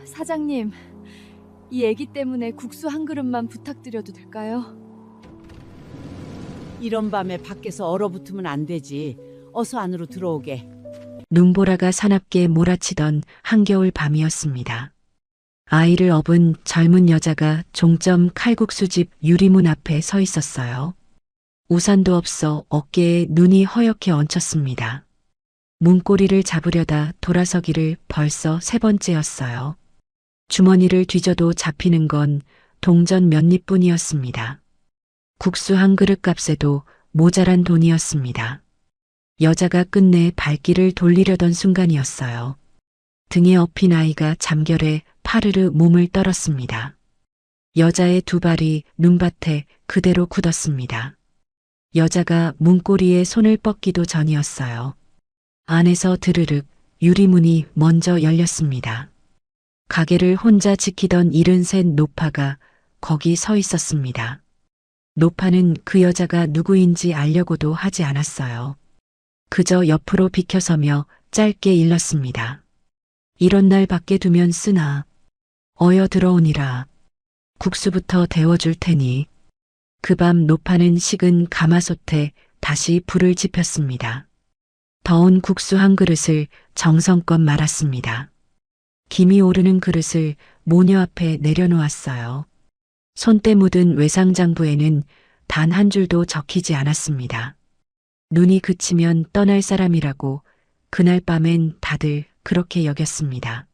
사장님, 이 애기 때문에 국수 한 그릇만 부탁드려도 될까요? 이런 밤에 밖에서 얼어붙으면 안 되지. 어서 안으로 들어오게. 눈보라가 사납게 몰아치던 한겨울 밤이었습니다. 아이를 업은 젊은 여자가 종점 칼국수집 유리문 앞에 서 있었어요. 우산도 없어 어깨에 눈이 허옇게 얹혔습니다. 문고리를 잡으려다 돌아서기를 벌써 세 번째였어요. 주머니를 뒤져도 잡히는 건 동전 몇 입뿐이었습니다. 국수 한 그릇 값에도 모자란 돈이었습니다. 여자가 끝내 발길을 돌리려던 순간이었어요. 등에 업힌 아이가 잠결에 파르르 몸을 떨었습니다. 여자의 두 발이 눈밭에 그대로 굳었습니다. 여자가 문고리에 손을 뻗기도 전이었어요. 안에서 드르륵 유리문이 먼저 열렸습니다. 가게를 혼자 지키던 73 노파가 거기 서 있었습니다. 노파는 그 여자가 누구인지 알려고도 하지 않았어요. 그저 옆으로 비켜서며 짧게 일렀습니다. 이런 날 밖에 두면 쓰나. 어여 들어오니라. 국수부터 데워줄 테니. 그 밤 노파는 식은 가마솥에 다시 불을 지폈습니다. 더운 국수 한 그릇을 정성껏 말았습니다. 김이 오르는 그릇을 모녀 앞에 내려놓았어요. 손때 묻은 외상장부에는 단 한 줄도 적히지 않았습니다. 눈이 그치면 떠날 사람이라고 그날 밤엔 다들 그렇게 여겼습니다.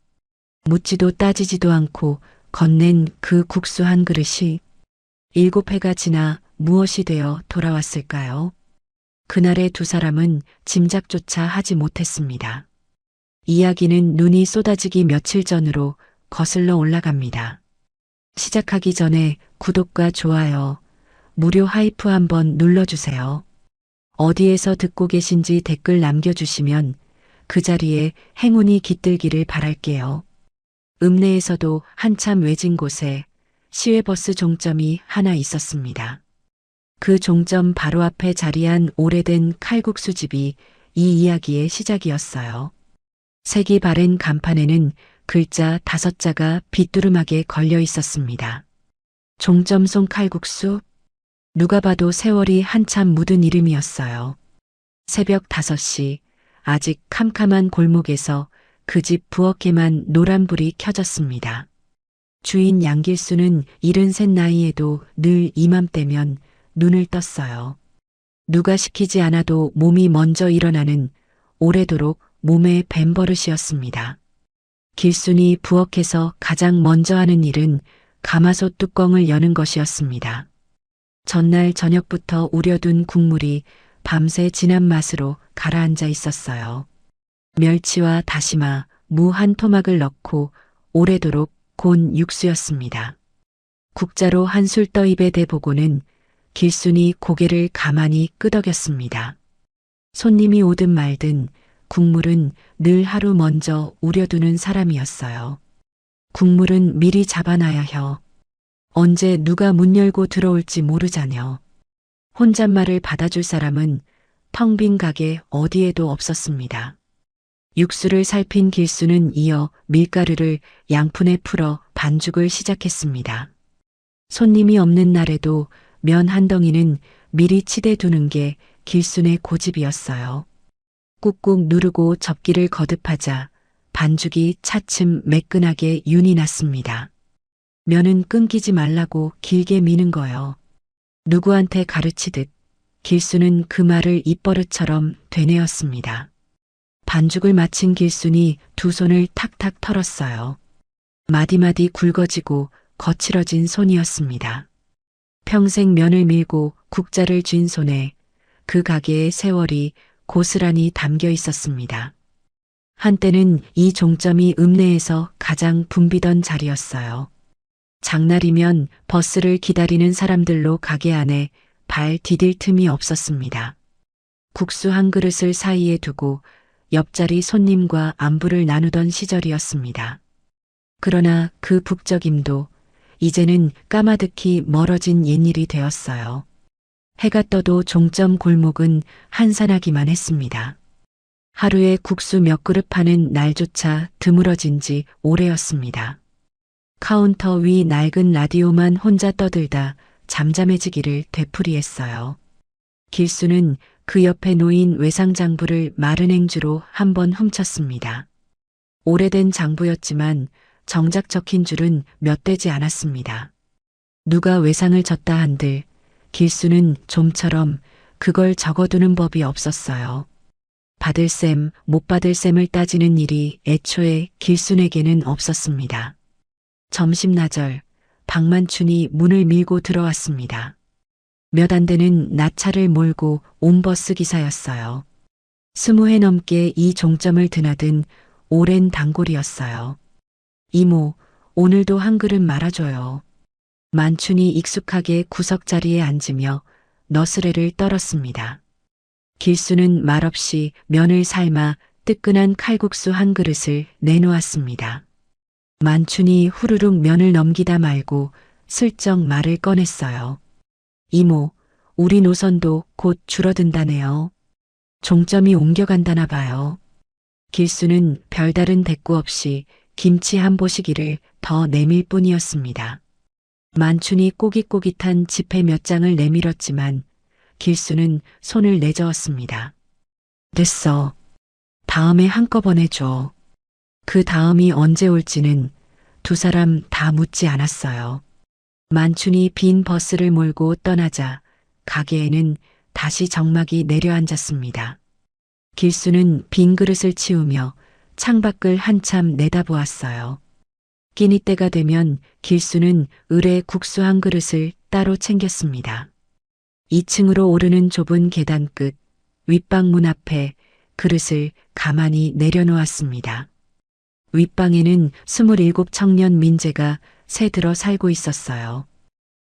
묻지도 따지지도 않고 건넨 그 국수 한 그릇이 7해가 지나 무엇이 되어 돌아왔을까요? 그날의 두 사람은 짐작조차 하지 못했습니다. 이야기는 눈이 쏟아지기 며칠 전으로 거슬러 올라갑니다. 시작하기 전에 구독과 좋아요, 무료 하이프 한번 눌러주세요. 어디에서 듣고 계신지 댓글 남겨주시면 그 자리에 행운이 깃들기를 바랄게요. 읍내에서도 한참 외진 곳에 시외버스 종점이 하나 있었습니다. 그 종점 바로 앞에 자리한 오래된 칼국수집이 이 이야기의 시작이었어요. 색이 바랜 간판에는 글자 5자가 빗두름하게 걸려 있었습니다. 종점송 칼국수? 누가 봐도 세월이 한참 묻은 이름이었어요. 새벽 5시 아직 캄캄한 골목에서 그 집 부엌에만 노란불이 켜졌습니다. 주인 양길수는 73 나이에도 늘 이맘때면 눈을 떴어요. 누가 시키지 않아도 몸이 먼저 일어나는 오래도록 몸에 밴 버릇이었습니다. 길순이 부엌에서 가장 먼저 하는 일은 가마솥 뚜껑을 여는 것이었습니다. 전날 저녁부터 우려둔 국물이 밤새 진한 맛으로 가라앉아 있었어요. 멸치와 다시마, 무 한 토막을 넣고 오래도록 곤 육수였습니다. 국자로 한술 떠 입에 대보고는 길순이 고개를 가만히 끄덕였습니다. 손님이 오든 말든 국물은 늘 하루 먼저 우려두는 사람이었어요. 국물은 미리 잡아놔야 혀. 언제 누가 문 열고 들어올지 모르자녀. 혼잣말을 받아줄 사람은 텅 빈 가게 어디에도 없었습니다. 육수를 살핀 길수는 이어 밀가루를 양푼에 풀어 반죽을 시작했습니다. 손님이 없는 날에도 면 한 덩이는 미리 치대 두는 게 길순의 고집이었어요. 꾹꾹 누르고 접기를 거듭하자 반죽이 차츰 매끈하게 윤이 났습니다. 면은 끊기지 말라고 길게 미는 거요. 누구한테 가르치듯 길수는 그 말을 입버릇처럼 되뇌었습니다. 반죽을 마친 길순이 두 손을 탁탁 털었어요. 마디마디 굵어지고 거칠어진 손이었습니다. 평생 면을 밀고 국자를 쥔 손에 그 가게의 세월이 고스란히 담겨 있었습니다. 한때는 이 종점이 읍내에서 가장 붐비던 자리였어요. 장날이면 버스를 기다리는 사람들로 가게 안에 발 디딜 틈이 없었습니다. 국수 한 그릇을 사이에 두고 옆자리 손님과 안부를 나누던 시절이었습니다. 그러나 그 북적임도 이제는 까마득히 멀어진 옛일이 되었어요. 해가 떠도 종점 골목은 한산하기만 했습니다. 하루에 국수 몇 그릇 파는 날조차 드물어진 지 오래였습니다. 카운터 위 낡은 라디오만 혼자 떠들다 잠잠해지기를 되풀이했어요. 길수는 그 옆에 놓인 외상장부를 마른 행주로 한번 훔쳤습니다. 오래된 장부였지만 정작 적힌 줄은 몇 되지 않았습니다. 누가 외상을 졌다 한들 길수는 좀처럼 그걸 적어두는 법이 없었어요. 받을 셈, 못 받을 셈을 따지는 일이 애초에 길순에게는 없었습니다. 점심나절 박만춘이 문을 밀고 들어왔습니다. 몇 안 되는 나차를 몰고 온 버스 기사였어요. 20회 넘게 이 종점을 드나든 오랜 단골이었어요. 이모, 오늘도 한 그릇 말아줘요. 만춘이 익숙하게 구석자리에 앉으며 너스레를 떨었습니다. 길수는 말없이 면을 삶아 뜨끈한 칼국수 한 그릇을 내놓았습니다. 만춘이 후루룩 면을 넘기다 말고 슬쩍 말을 꺼냈어요. 이모, 우리 노선도 곧 줄어든다네요. 종점이 옮겨간다나 봐요. 길수는 별다른 대꾸 없이 김치 한 보시기를 더 내밀 뿐이었습니다. 만춘이 꼬깃꼬깃한 지폐 몇 장을 내밀었지만 길수는 손을 내저었습니다. 됐어. 다음에 한꺼번에 줘. 그 다음이 언제 올지는 두 사람 다 묻지 않았어요. 만춘이 빈 버스를 몰고 떠나자 가게에는 다시 정막이 내려앉았습니다. 길수는 빈 그릇을 치우며 창밖을 한참 내다보았어요. 끼니 때가 되면 길수는 을에 국수 한 그릇을 따로 챙겼습니다. 2층으로 오르는 좁은 계단 끝 윗방 문 앞에 그릇을 가만히 내려놓았습니다. 윗방에는 27 청년 민재가 새 들어 살고 있었어요.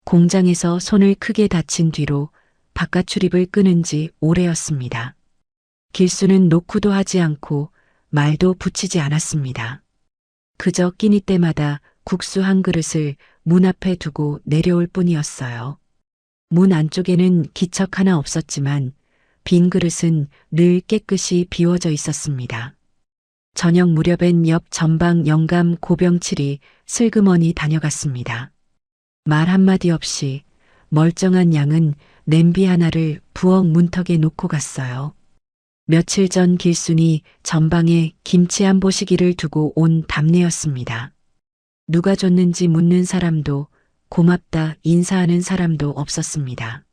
공장에서 손을 크게 다친 뒤로 바깥 출입을 끊은 지 오래였습니다. 길수는 노크도 하지 않고 말도 붙이지 않았습니다. 그저 끼니 때마다 국수 한 그릇을 문 앞에 두고 내려올 뿐이었어요. 문 안쪽에는 기척 하나 없었지만 빈 그릇은 늘 깨끗이 비워져 있었습니다. 저녁 무렵엔 옆 전방 영감 고병칠이 슬그머니 다녀갔습니다. 말 한마디 없이 멀쩡한 양은 냄비 하나를 부엌 문턱에 놓고 갔어요. 며칠 전 길순이 전방에 김치 한 보시기를 두고 온 답례였습니다. 누가 줬는지 묻는 사람도 고맙다 인사하는 사람도 없었습니다.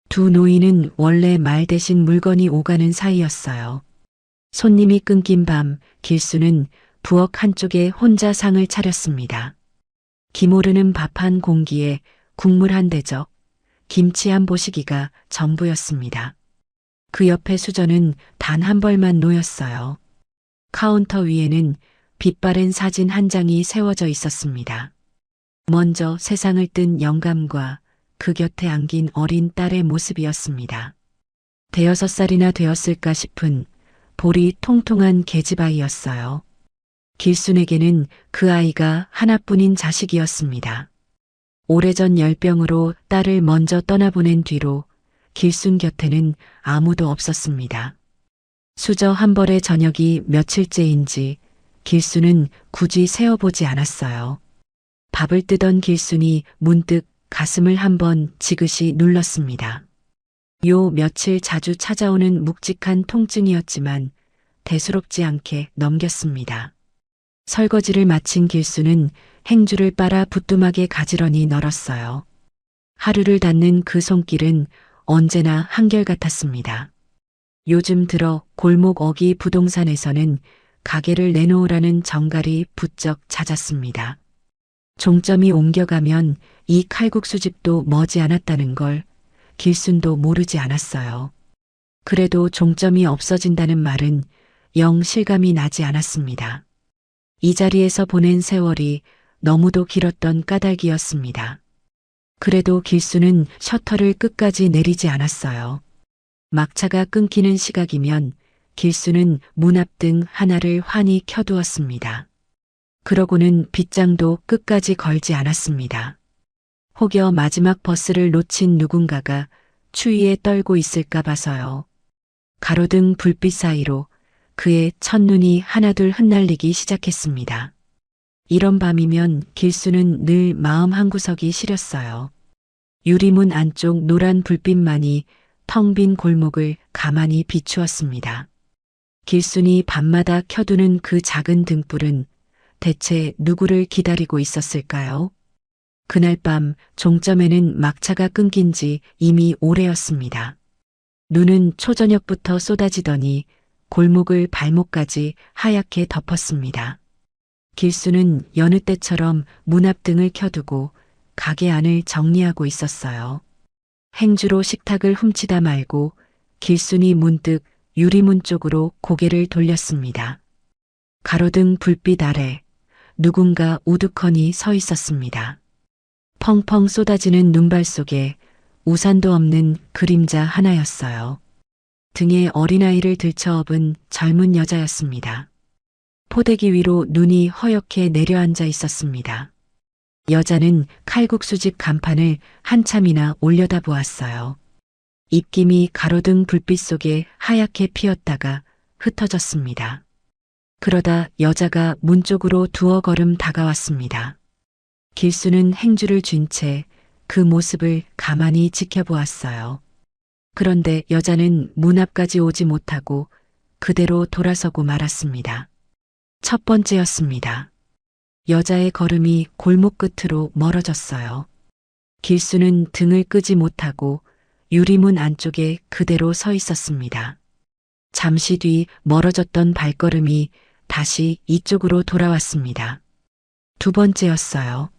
두 노인은 원래 말 대신 물건이 오가는 사이였어요. 손님이 끊긴 밤 길수는 부엌 한쪽에 혼자 상을 차렸습니다. 기모르는 밥 한 공기에 국물 한 대접, 김치 한 보시기가 전부였습니다. 그 옆에 수저는 단 한 벌만 놓였어요. 카운터 위에는 빛바랜 사진 한 장이 세워져 있었습니다. 먼저 세상을 뜬 영감과 그 곁에 안긴 어린 딸의 모습이었습니다. 5살이나 되었을까 싶은 볼이 통통한 계집아이였어요. 길순에게는 그 아이가 하나뿐인 자식이었습니다. 오래전 열병으로 딸을 먼저 떠나보낸 뒤로 길순 곁에는 아무도 없었습니다. 수저 한 벌의 저녁이 며칠째인지 길순은 굳이 세어보지 않았어요. 밥을 뜨던 길순이 문득 가슴을 한번 지그시 눌렀습니다. 요 며칠 자주 찾아오는 묵직한 통증이었지만 대수롭지 않게 넘겼습니다. 설거지를 마친 길수는 행주를 빨아 부뚜막에 가지런히 널었어요. 하루를 닫는 그 손길은 언제나 한결같았습니다. 요즘 들어 골목 어기 부동산에서는 가게를 내놓으라는 정갈이 부쩍 잦았습니다. 종점이 옮겨가면 이 칼국수집도 머지않았다는 걸 길순도 모르지 않았어요. 그래도 종점이 없어진다는 말은 영 실감이 나지 않았습니다. 이 자리에서 보낸 세월이 너무도 길었던 까닭이었습니다. 그래도 길수는 셔터를 끝까지 내리지 않았어요. 막차가 끊기는 시각이면 길수는 문 앞등 하나를 환히 켜두었습니다. 그러고는 빗장도 끝까지 걸지 않았습니다. 혹여 마지막 버스를 놓친 누군가가 추위에 떨고 있을까 봐서요. 가로등 불빛 사이로 그의 첫눈이 하나둘 흩날리기 시작했습니다. 이런 밤이면 길수는 늘 마음 한구석이 시렸어요. 유리문 안쪽 노란 불빛만이 텅 빈 골목을 가만히 비추었습니다. 길순이 밤마다 켜두는 그 작은 등불은 대체 누구를 기다리고 있었을까요? 그날 밤 종점에는 막차가 끊긴 지 이미 오래였습니다. 눈은 초저녁부터 쏟아지더니 골목을 발목까지 하얗게 덮었습니다. 길수는 여느 때처럼 문 앞 등을 켜두고 가게 안을 정리하고 있었어요. 행주로 식탁을 훔치다 말고 길순이 문득 유리문 쪽으로 고개를 돌렸습니다. 가로등 불빛 아래 누군가 우두커니 서 있었습니다. 펑펑 쏟아지는 눈발 속에 우산도 없는 그림자 하나였어요. 등에 어린아이를 들쳐업은 젊은 여자였습니다. 포대기 위로 눈이 허옇게 내려앉아 있었습니다. 여자는 칼국수집 간판을 한참이나 올려다보았어요. 입김이 가로등 불빛 속에 하얗게 피었다가 흩어졌습니다. 그러다 여자가 문 쪽으로 두어 걸음 다가왔습니다. 길수는 행주를 쥔 채 그 모습을 가만히 지켜보았어요. 그런데 여자는 문 앞까지 오지 못하고 그대로 돌아서고 말았습니다. 첫 번째였습니다. 여자의 걸음이 골목 끝으로 멀어졌어요. 길수는 등을 끄지 못하고 유리문 안쪽에 그대로 서 있었습니다. 잠시 뒤 멀어졌던 발걸음이 다시 이쪽으로 돌아왔습니다. 두 번째였어요.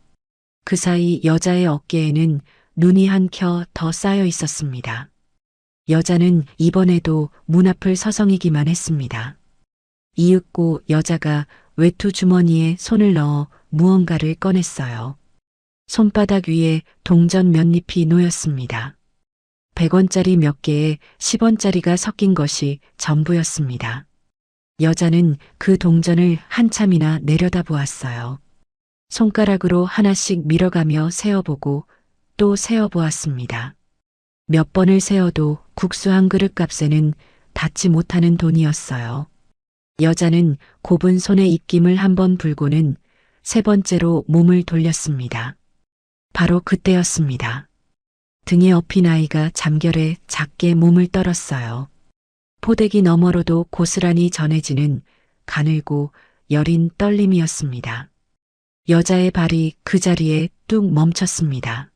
그 사이 여자의 어깨에는 눈이 한 켜 더 쌓여 있었습니다. 여자는 이번에도 문 앞을 서성이기만 했습니다. 이윽고 여자가 외투 주머니에 손을 넣어 무언가를 꺼냈어요. 손바닥 위에 동전 몇 잎이 놓였습니다. 100원짜리 몇 개에 10원짜리가 섞인 것이 전부였습니다. 여자는 그 동전을 한참이나 내려다보았어요. 손가락으로 하나씩 밀어가며 세어보고 또 세어보았습니다. 몇 번을 세어도 국수 한 그릇 값에는 닿지 못하는 돈이었어요. 여자는 곱은 손의 입김을 한번 불고는 세 번째로 몸을 돌렸습니다. 바로 그때였습니다. 등에 업힌 아이가 잠결에 작게 몸을 떨었어요. 포대기 너머로도 고스란히 전해지는 가늘고 여린 떨림이었습니다. 여자의 발이 그 자리에 뚝 멈췄습니다.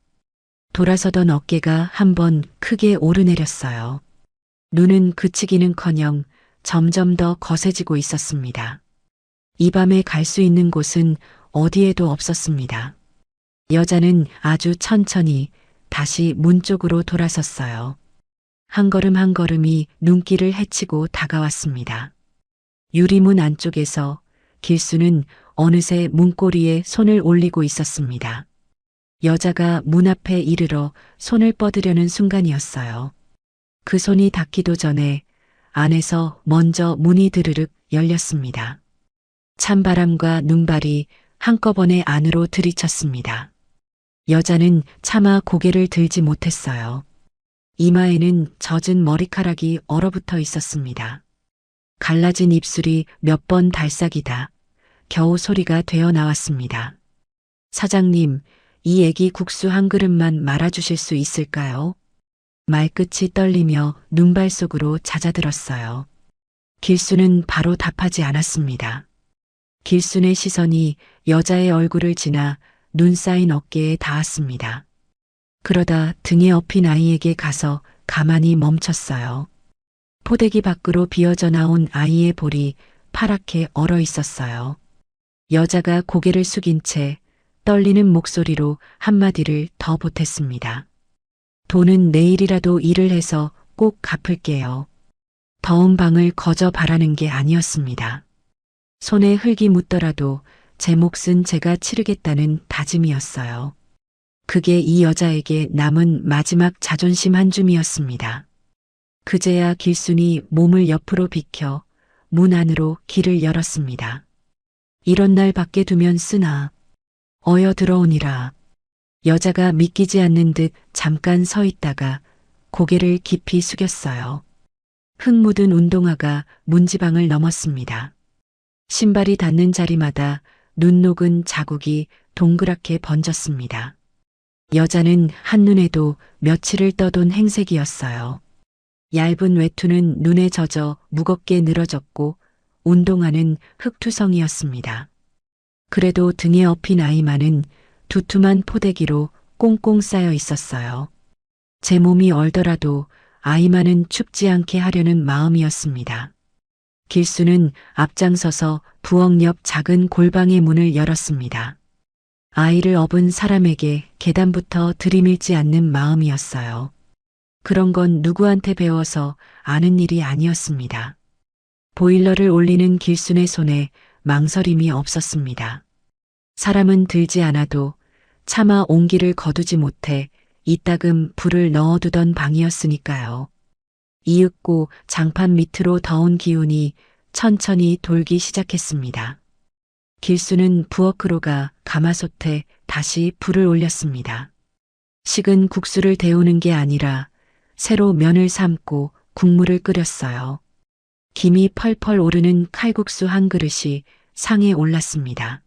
돌아서던 어깨가 한번 크게 오르내렸어요. 눈은 그치기는커녕 점점 더 거세지고 있었습니다. 이 밤에 갈 수 있는 곳은 어디에도 없었습니다. 여자는 아주 천천히 다시 문 쪽으로 돌아섰어요. 한 걸음 한 걸음이 눈길을 헤치고 다가왔습니다. 유리문 안쪽에서 길수는 어느새 문고리에 손을 올리고 있었습니다. 여자가 문 앞에 이르러 손을 뻗으려는 순간이었어요. 그 손이 닿기도 전에 안에서 먼저 문이 드르륵 열렸습니다. 찬바람과 눈발이 한꺼번에 안으로 들이쳤습니다. 여자는 차마 고개를 들지 못했어요. 이마에는 젖은 머리카락이 얼어붙어 있었습니다. 갈라진 입술이 몇 번 달싹이다 겨우 소리가 되어 나왔습니다. 사장님, 이 애기 국수 한 그릇만 말아주실 수 있을까요? 말끝이 떨리며 눈발 속으로 잦아들었어요. 길수는 바로 답하지 않았습니다. 길순의 시선이 여자의 얼굴을 지나 눈 쌓인 어깨에 닿았습니다. 그러다 등에 업힌 아이에게 가서 가만히 멈췄어요. 포대기 밖으로 비어져 나온 아이의 볼이 파랗게 얼어 있었어요. 여자가 고개를 숙인 채 떨리는 목소리로 한마디를 더 보탰습니다. 돈은 내일이라도 일을 해서 꼭 갚을게요. 더운 방을 거저 바라는 게 아니었습니다. 손에 흙이 묻더라도 제 몫은 제가 치르겠다는 다짐이었어요. 그게 이 여자에게 남은 마지막 자존심 한 줌이었습니다. 그제야 길순이 몸을 옆으로 비켜 문 안으로 길을 열었습니다. 이런 날 밖에 두면 쓰나 어여 들어오니라. 여자가 믿기지 않는 듯 잠깐 서 있다가 고개를 깊이 숙였어요. 흙 묻은 운동화가 문지방을 넘었습니다. 신발이 닿는 자리마다 눈 녹은 자국이 동그랗게 번졌습니다. 여자는 한눈에도 며칠을 떠돈 행색이었어요. 얇은 외투는 눈에 젖어 무겁게 늘어졌고 운동화는 흙투성이었습니다. 그래도 등에 업힌 아이만은 두툼한 포대기로 꽁꽁 쌓여 있었어요. 제 몸이 얼더라도 아이만은 춥지 않게 하려는 마음이었습니다. 길수는 앞장서서 부엌 옆 작은 골방의 문을 열었습니다. 아이를 업은 사람에게 계단부터 들이밀지 않는 마음이었어요. 그런 건 누구한테 배워서 아는 일이 아니었습니다. 보일러를 올리는 길순의 손에 망설임이 없었습니다. 사람은 들지 않아도 차마 온기를 거두지 못해 이따금 불을 넣어두던 방이었으니까요. 이윽고 장판 밑으로 더운 기운이 천천히 돌기 시작했습니다. 길수는 부엌으로 가 가마솥에 다시 불을 올렸습니다. 식은 국수를 데우는 게 아니라 새로 면을 삶고 국물을 끓였어요. 김이 펄펄 오르는 칼국수 한 그릇이 상에 올랐습니다.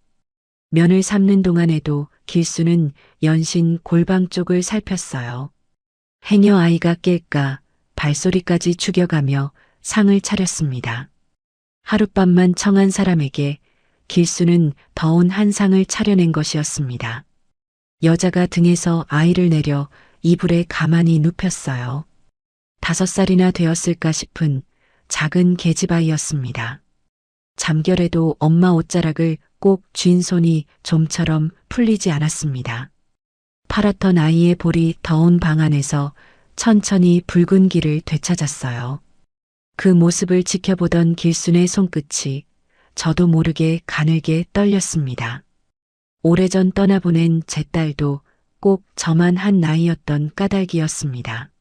면을 삶는 동안에도 길수는 연신 골방 쪽을 살폈어요. 해녀 아이가 깰까 발소리까지 죽여가며 상을 차렸습니다. 하룻밤만 청한 사람에게 길수는 더운 한상을 차려낸 것이었습니다. 여자가 등에서 아이를 내려 이불에 가만히 눕혔어요. 5살이나 되었을까 싶은 작은 계집아이였습니다. 잠결에도 엄마 옷자락을 꼭 쥔 손이 좀처럼 풀리지 않았습니다. 파랗던 아이의 볼이 더운 방 안에서 천천히 붉은 길을 되찾았어요. 그 모습을 지켜보던 길순의 손끝이 저도 모르게 가늘게 떨렸습니다. 오래전 떠나보낸 제 딸도 꼭 저만 한 나이였던 까닭이었습니다.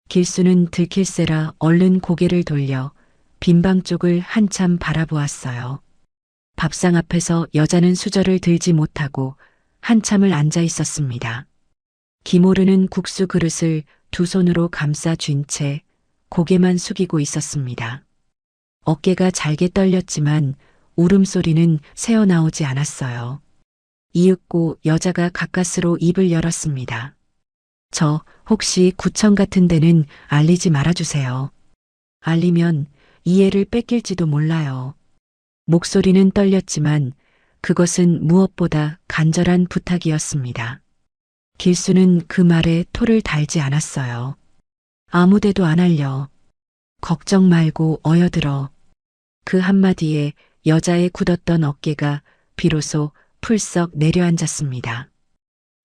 길수는 들킬세라 얼른 고개를 돌려 빈방 쪽을 한참 바라보았어요. 밥상 앞에서 여자는 수저를 들지 못하고 한참을 앉아 있었습니다. 기모르는 국수 그릇을 두 손으로 감싸 쥔 채 고개만 숙이고 있었습니다. 어깨가 잘게 떨렸지만 울음소리는 새어나오지 않았어요. 이윽고 여자가 가까스로 입을 열었습니다. 저 혹시 구청 같은 데는 알리지 말아주세요. 알리면 이해를 뺏길지도 몰라요. 목소리는 떨렸지만 그것은 무엇보다 간절한 부탁이었습니다. 길수는 그 말에 토를 달지 않았어요. 아무데도 안 알려. 걱정 말고 어여들어. 그 한마디에 여자의 굳었던 어깨가 비로소 풀썩 내려앉았습니다.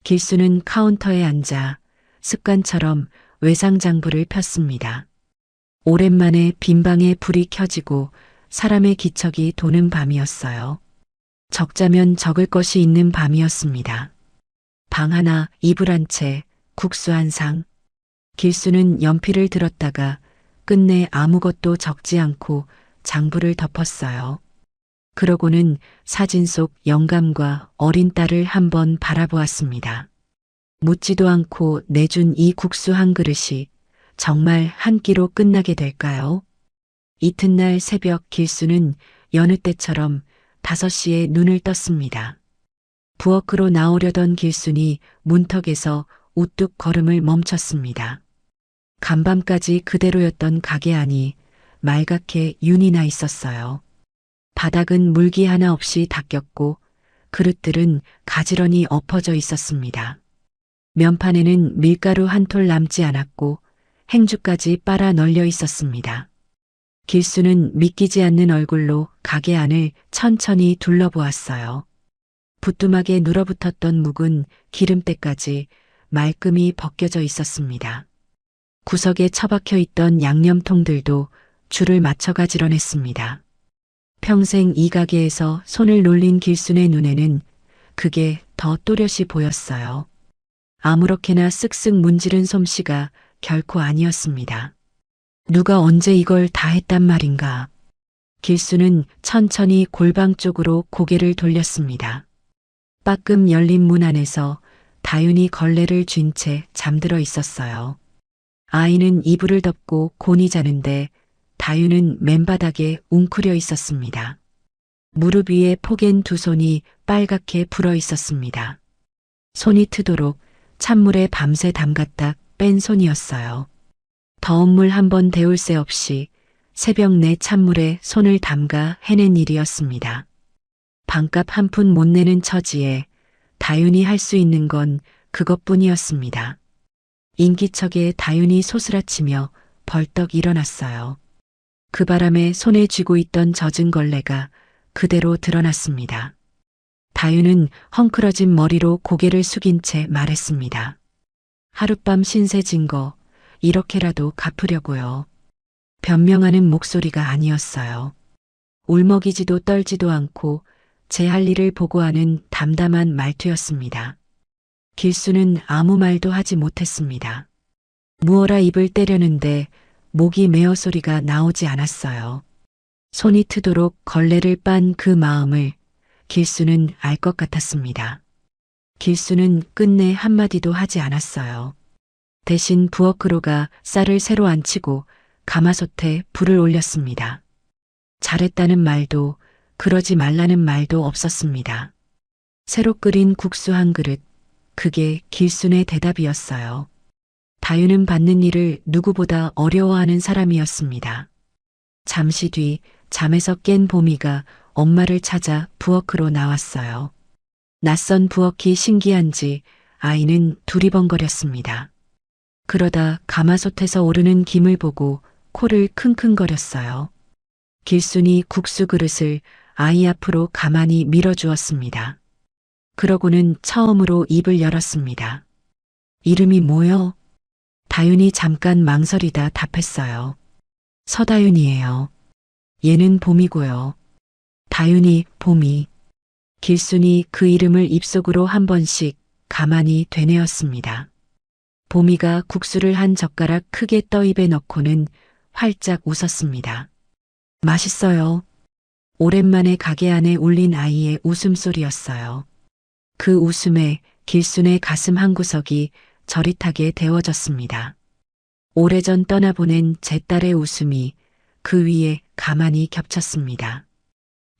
길수는 카운터에 앉아 습관처럼 외상장부를 폈습니다. 오랜만에 빈방에 불이 켜지고 사람의 기척이 도는 밤이었어요. 적자면 적을 것이 있는 밤이었습니다. 방 하나, 이불 한 채, 국수 한 상. 길수는 연필을 들었다가 끝내 아무것도 적지 않고 장부를 덮었어요. 그러고는 사진 속 영감과 어린 딸을 한번 바라보았습니다. 묻지도 않고 내준 이 국수 한 그릇이 정말 한 끼로 끝나게 될까요? 이튿날 새벽 길수는 여느 때처럼 5시에 눈을 떴습니다. 부엌으로 나오려던 길순이 문턱에서 우뚝 걸음을 멈췄습니다. 간밤까지 그대로였던 가게 안이 말갛게 윤이 나 있었어요. 바닥은 물기 하나 없이 닦였고 그릇들은 가지런히 엎어져 있었습니다. 면판에는 밀가루 한 톨 남지 않았고 행주까지 빨아 널려 있었습니다. 길수는 믿기지 않는 얼굴로 가게 안을 천천히 둘러보았어요. 부뚜막에 눌어붙었던 묵은 기름때까지 말끔히 벗겨져 있었습니다. 구석에 처박혀 있던 양념통들도 줄을 맞춰 가지런했습니다. 평생 이 가게에서 손을 놀린 길순의 눈에는 그게 더 또렷이 보였어요. 아무렇게나 쓱쓱 문지른 솜씨가 결코 아니었습니다. 누가 언제 이걸 다 했단 말인가. 길수는 천천히 골방 쪽으로 고개를 돌렸습니다. 빠끔 열린 문 안에서 다윤이 걸레를 쥔 채 잠들어 있었어요. 아이는 이불을 덮고 곤히 자는데 다유는 맨바닥에 웅크려 있었습니다. 무릎 위에 포갠 두 손이 빨갛게 불어 있었습니다. 손이 트도록 찬물에 밤새 담갔다 뺀 손이었어요. 더운 물 한 번 데울 새 없이 새벽 내 찬물에 손을 담가 해낸 일이었습니다. 방값 한 푼 못 내는 처지에 다윤이 할 수 있는 건 그것뿐이었습니다. 인기척에 다윤이 소스라치며 벌떡 일어났어요. 그 바람에 손에 쥐고 있던 젖은 걸레가 그대로 드러났습니다. 다윤은 헝클어진 머리로 고개를 숙인 채 말했습니다. 하룻밤 신세 진 거 이렇게라도 갚으려고요. 변명하는 목소리가 아니었어요. 울먹이지도 떨지도 않고 제 할 일을 보고하는 담담한 말투였습니다. 길수는 아무 말도 하지 못했습니다. 무어라 입을 때려는데 목이 메어 소리가 나오지 않았어요. 손이 트도록 걸레를 빤 그 마음을 길수는 알 것 같았습니다. 길수는 끝내 한마디도 하지 않았어요. 대신 부엌으로가 쌀을 새로 안치고 가마솥에 불을 올렸습니다. 잘했다는 말도 그러지 말라는 말도 없었습니다. 새로 끓인 국수 한 그릇, 그게 길순의 대답이었어요. 다유는 받는 일을 누구보다 어려워하는 사람이었습니다. 잠시 뒤 잠에서 깬 보미가 엄마를 찾아 부엌으로 나왔어요. 낯선 부엌이 신기한지 아이는 두리번거렸습니다. 그러다 가마솥에서 오르는 김을 보고 코를 킁킁거렸어요. 길순이 국수 그릇을 아이 앞으로 가만히 밀어주었습니다. 그러고는 처음으로 입을 열었습니다. 이름이 뭐요? 다윤이 잠깐 망설이다 답했어요. 서다윤이에요. 얘는 봄이고요. 다윤이, 봄이. 길순이 그 이름을 입속으로 한 번씩 가만히 되뇌었습니다. 봄이가 국수를 한 젓가락 크게 떠 입에 넣고는 활짝 웃었습니다. 맛있어요. 오랜만에 가게 안에 울린 아이의 웃음소리였어요. 그 웃음에 길순의 가슴 한구석이 저릿하게 데워졌습니다. 오래전 떠나보낸 제 딸의 웃음이 그 위에 가만히 겹쳤습니다.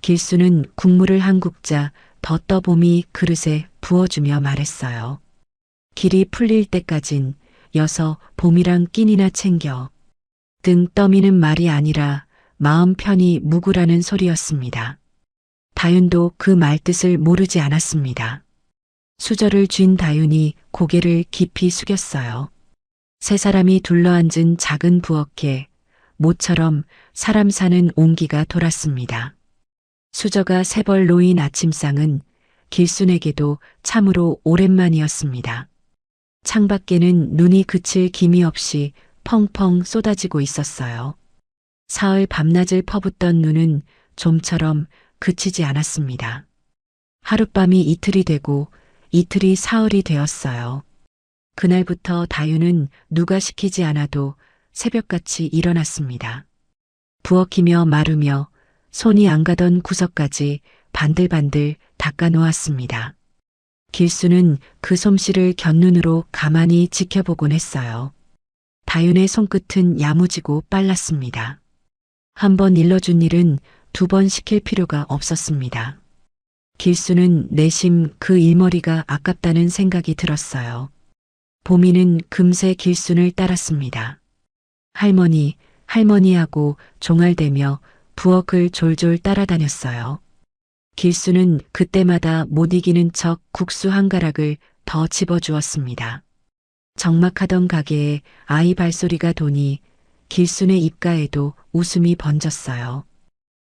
길순은 국물을 한 국자 더 떠봄이 그릇에 부어주며 말했어요. 길이 풀릴 때까진 여서 봄이랑 끼니나 챙겨. 등 떠미는 말이 아니라 마음 편히 묵으라는 소리였습니다. 다윤도 그 말뜻을 모르지 않았습니다. 수저를 쥔 다윤이 고개를 깊이 숙였어요. 세 사람이 둘러앉은 작은 부엌에 모처럼 사람 사는 온기가 돌았습니다. 수저가 세벌 놓인 아침상은 길순에게도 참으로 오랜만이었습니다. 창밖에는 눈이 그칠 기미 없이 펑펑 쏟아지고 있었어요. 사흘 밤낮을 퍼붓던 눈은 좀처럼 그치지 않았습니다. 하룻밤이 이틀이 되고 이틀이 사흘이 되었어요. 그날부터 다유는 누가 시키지 않아도 새벽같이 일어났습니다. 부엌이며 마르며 손이 안 가던 구석까지 반들반들 닦아 놓았습니다. 길수는 그 솜씨를 곁눈으로 가만히 지켜보곤 했어요. 다윤의 손끝은 야무지고 빨랐습니다. 한 번 일러준 일은 두 번 시킬 필요가 없었습니다. 길수는 내심 그 일머리가 아깝다는 생각이 들었어요. 보미는 금세 길순을 따랐습니다. 할머니, 할머니하고 종알대며 부엌을 졸졸 따라다녔어요. 길수는 그때마다 못 이기는 척 국수 한 가락을 더 집어주었습니다. 적막하던 가게에 아이 발소리가 도니 길순의 입가에도 웃음이 번졌어요.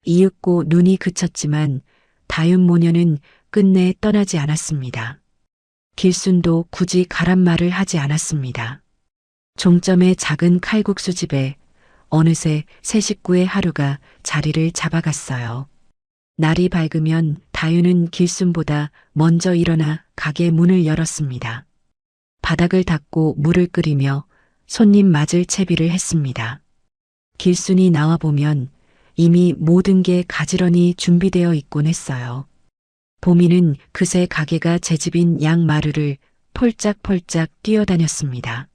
이윽고 눈이 그쳤지만 다윤 모녀는 끝내 떠나지 않았습니다. 길순도 굳이 가란 말을 하지 않았습니다. 종점의 작은 칼국수집에 어느새 새 식구의 하루가 자리를 잡아갔어요. 날이 밝으면 다윤은 길순보다 먼저 일어나 가게 문을 열었습니다. 바닥을 닦고 물을 끓이며 손님 맞을 채비를 했습니다. 길순이 나와보면 이미 모든 게 가지런히 준비되어 있곤 했어요. 보미는 그새 가게가 제 집인 양마루를 폴짝폴짝 뛰어다녔습니다.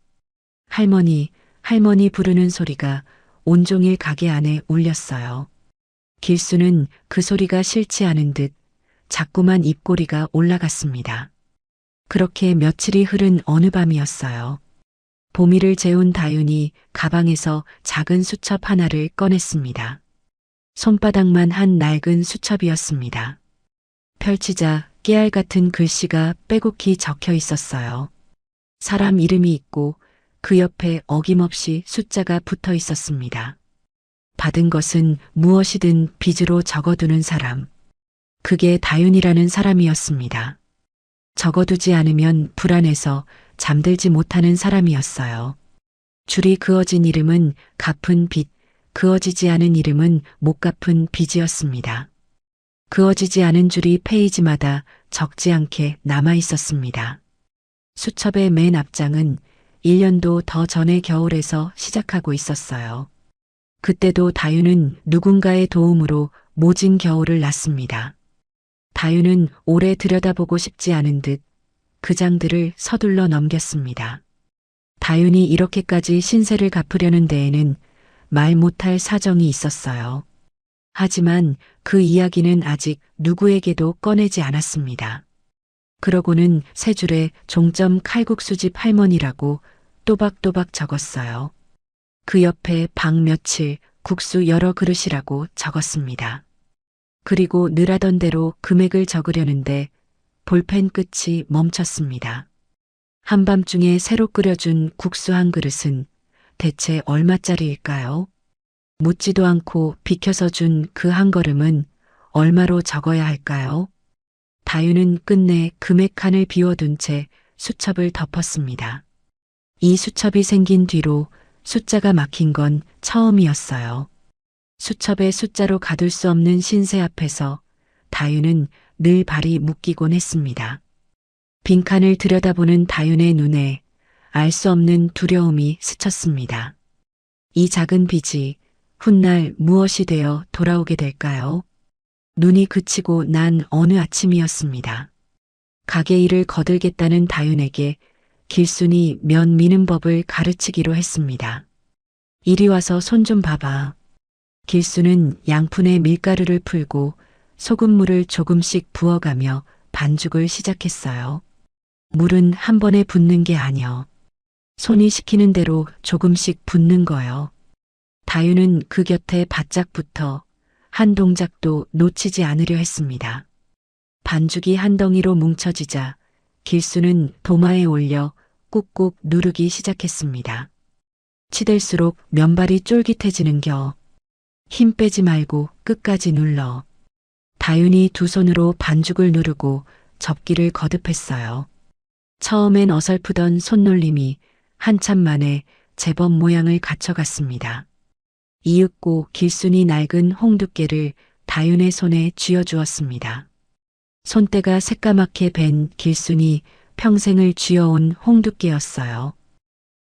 할머니, 할머니 부르는 소리가 온종일 가게 안에 울렸어요. 길수는 그 소리가 싫지 않은 듯 자꾸만 입꼬리가 올라갔습니다. 그렇게 며칠이 흐른 어느 밤이었어요. 보미를 재운 다윤이 가방에서 작은 수첩 하나를 꺼냈습니다. 손바닥만 한 낡은 수첩이었습니다. 펼치자 깨알 같은 글씨가 빼곡히 적혀 있었어요. 사람 이름이 있고 그 옆에 어김없이 숫자가 붙어 있었습니다. 받은 것은 무엇이든 빚으로 적어두는 사람. 그게 다윤이라는 사람이었습니다. 적어두지 않으면 불안해서 잠들지 못하는 사람이었어요. 줄이 그어진 이름은 갚은 빚, 그어지지 않은 이름은 못 갚은 빚이었습니다. 그어지지 않은 줄이 페이지마다 적지 않게 남아 있었습니다. 수첩의 맨 앞장은 1년도 더 전의 겨울에서 시작하고 있었어요. 그때도 다윤은 누군가의 도움으로 모진 겨울을 났습니다. 다윤은 오래 들여다보고 싶지 않은 듯 그 장들을 서둘러 넘겼습니다. 다윤이 이렇게까지 신세를 갚으려는 데에는 말 못할 사정이 있었어요. 하지만 그 이야기는 아직 누구에게도 꺼내지 않았습니다. 그러고는 세 줄에 종점 칼국수집 할머니라고 또박또박 적었어요. 그 옆에 방 며칠, 국수 여러 그릇이라고 적었습니다. 그리고 늘 하던 대로 금액을 적으려는데 볼펜 끝이 멈췄습니다. 한밤중에 새로 끓여준 국수 한 그릇은 대체 얼마짜리일까요? 묻지도 않고 비켜서 준 그 한 걸음은 얼마로 적어야 할까요? 다윤은 끝내 금액 칸을 비워둔 채 수첩을 덮었습니다. 이 수첩이 생긴 뒤로 숫자가 막힌 건 처음이었어요. 수첩에 숫자로 가둘 수 없는 신세 앞에서 다윤은 늘 발이 묶이곤 했습니다. 빈칸을 들여다보는 다윤의 눈에 알 수 없는 두려움이 스쳤습니다. 이 작은 빚이 훗날 무엇이 되어 돌아오게 될까요? 눈이 그치고 난 어느 아침이었습니다. 가게 일을 거들겠다는 다윤에게 길순이 면 미는 법을 가르치기로 했습니다. 이리 와서 손 좀 봐봐. 길수는 양푼에 밀가루를 풀고 소금물을 조금씩 부어가며 반죽을 시작했어요. 물은 한 번에 붓는 게 아니여. 손이 시키는 대로 조금씩 붓는 거요. 다윤은 그 곁에 바짝 붙어 한 동작도 놓치지 않으려 했습니다. 반죽이 한 덩이로 뭉쳐지자 길수는 도마에 올려 꾹꾹 누르기 시작했습니다. 치댈수록 면발이 쫄깃해지는겨. 힘 빼지 말고 끝까지 눌러. 다윤이 두 손으로 반죽을 누르고 접기를 거듭했어요. 처음엔 어설프던 손놀림이 한참 만에 제법 모양을 갖춰갔습니다. 이윽고 길순이 낡은 홍두깨를 다윤의 손에 쥐어주었습니다. 손때가 새까맣게 밴 길순이 평생을 쥐어온 홍두깨였어요.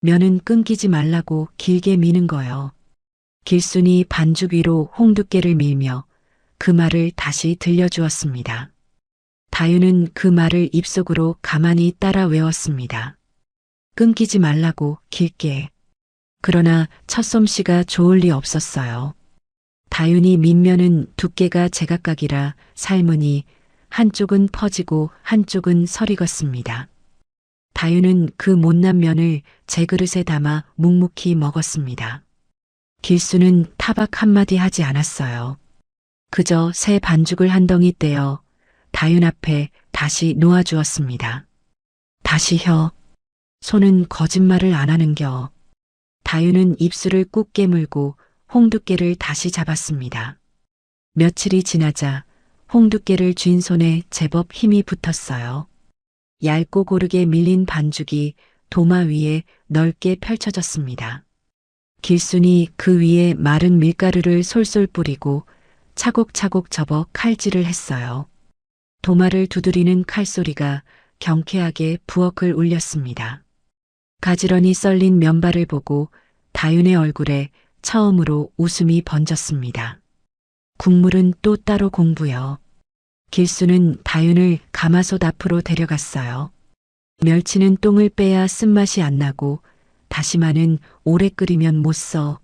면은 끊기지 말라고 길게 미는 거요. 길순이 반죽 위로 홍두깨를 밀며 그 말을 다시 들려주었습니다. 다윤은 그 말을 입속으로 가만히 따라 외웠습니다. 끊기지 말라고 길게. 그러나 첫 솜씨가 좋을 리 없었어요. 다윤이 민면은 두께가 제각각이라 삶으니 한쪽은 퍼지고 한쪽은 설익었습니다. 다윤은 그 못난 면을 제 그릇에 담아 묵묵히 먹었습니다. 길수는 타박 한마디 하지 않았어요. 그저 새 반죽을 한 덩이 떼어 다윤 앞에 다시 놓아주었습니다. 다시 혀. 손은 거짓말을 안 하는겨. 다윤은 입술을 꾹 깨물고 홍두깨를 다시 잡았습니다. 며칠이 지나자 홍두깨를 쥔 손에 제법 힘이 붙었어요. 얇고 고르게 밀린 반죽이 도마 위에 넓게 펼쳐졌습니다. 길순이 그 위에 마른 밀가루를 솔솔 뿌리고 차곡차곡 접어 칼질을 했어요. 도마를 두드리는 칼소리가 경쾌하게 부엌을 울렸습니다. 가지런히 썰린 면발을 보고 다윤의 얼굴에 처음으로 웃음이 번졌습니다. 국물은 또 따로 공부요. 길수는 다윤을 가마솥 앞으로 데려갔어요. 멸치는 똥을 빼야 쓴맛이 안 나고 다시마는 오래 끓이면 못 써.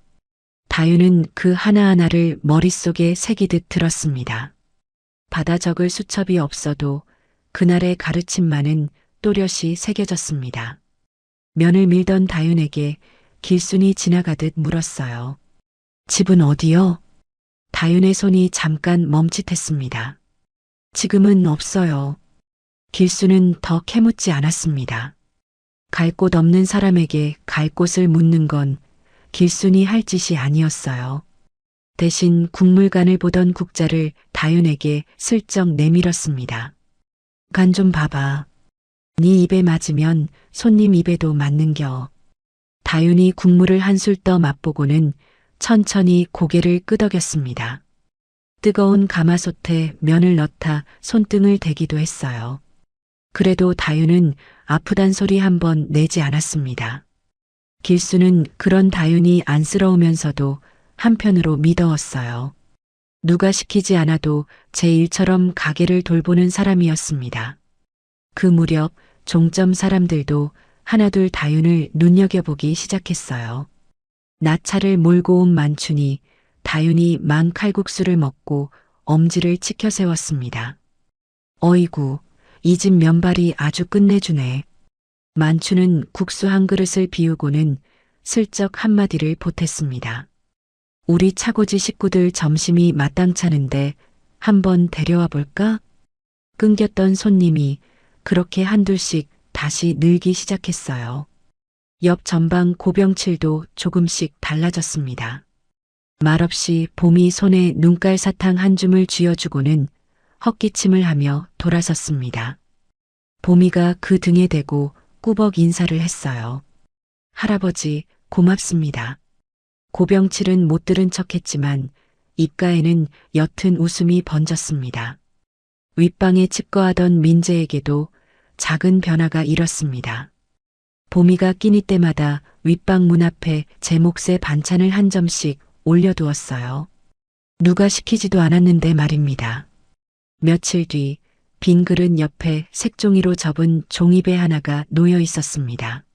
다윤은 그 하나하나를 머릿속에 새기듯 들었습니다. 받아 적을 수첩이 없어도 그날의 가르침만은 또렷이 새겨졌습니다. 면을 밀던 다윤에게 길순이 지나가듯 물었어요. 집은 어디요? 다윤의 손이 잠깐 멈칫했습니다. 지금은 없어요. 길순은 더 캐묻지 않았습니다. 갈 곳 없는 사람에게 갈 곳을 묻는 건 길순이 할 짓이 아니었어요. 대신 국물간을 보던 국자를 다윤에게 슬쩍 내밀었습니다. 간 좀 봐봐. 네 입에 맞으면 손님 입에도 맞는겨. 다윤이 국물을 한술 떠 맛보고는 천천히 고개를 끄덕였습니다. 뜨거운 가마솥에 면을 넣다 손등을 대기도 했어요. 그래도 다윤은 아프단 소리 한 번 내지 않았습니다. 길수는 그런 다윤이 안쓰러우면서도 한편으로 미더웠어요. 누가 시키지 않아도 제 일처럼 가게를 돌보는 사람이었습니다. 그 무렵 종점 사람들도 하나둘 다윤을 눈여겨보기 시작했어요. 나차를 몰고 온 만춘이 다윤이 만 칼국수를 먹고 엄지를 치켜 세웠습니다. 어이구, 이 집 면발이 아주 끝내주네. 만춘은 국수 한 그릇을 비우고는 슬쩍 한마디를 보탰습니다. 우리 차고지 식구들 점심이 마땅찮은데 한번 데려와 볼까? 끊겼던 손님이 그렇게 한둘씩 다시 늘기 시작했어요. 옆 전방 고병칠도 조금씩 달라졌습니다. 말없이 봄이 손에 눈깔 사탕 한 줌을 쥐어주고는 헛기침을 하며 돌아섰습니다. 봄이가 그 등에 대고 꾸벅 인사를 했어요. 할아버지, 고맙습니다. 고병칠은 못 들은 척했지만 입가에는 옅은 웃음이 번졌습니다. 윗방에 칩거하던 민재에게도 작은 변화가 일었습니다. 봄이가 끼니 때마다 윗방 문 앞에 제 몫의 반찬을 한 점씩 올려두었어요. 누가 시키지도 않았는데 말입니다. 며칠 뒤 빈 그릇 옆에 색종이로 접은 종이배 하나가 놓여 있었습니다.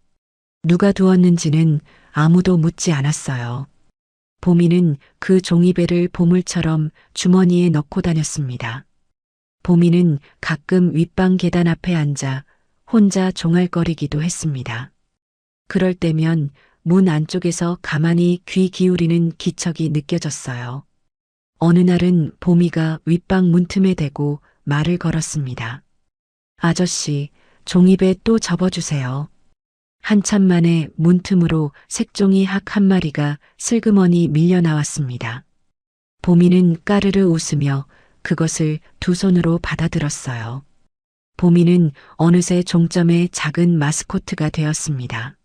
누가 두었는지는 아무도 묻지 않았어요. 봄이는 그 종이배를 보물처럼 주머니에 넣고 다녔습니다. 봄이는 가끔 윗방 계단 앞에 앉아 혼자 종알거리기도 했습니다. 그럴 때면 문 안쪽에서 가만히 귀 기울이는 기척이 느껴졌어요. 어느 날은 봄이가 윗방 문틈에 대고 말을 걸었습니다. 아저씨, 종이배 또 접어주세요. 한참 만에 문틈으로 색종이 학 한 마리가 슬그머니 밀려 나왔습니다. 봄이는 까르르 웃으며 그것을 두 손으로 받아들었어요. 봄이는 어느새 종점의 작은 마스코트가 되었습니다.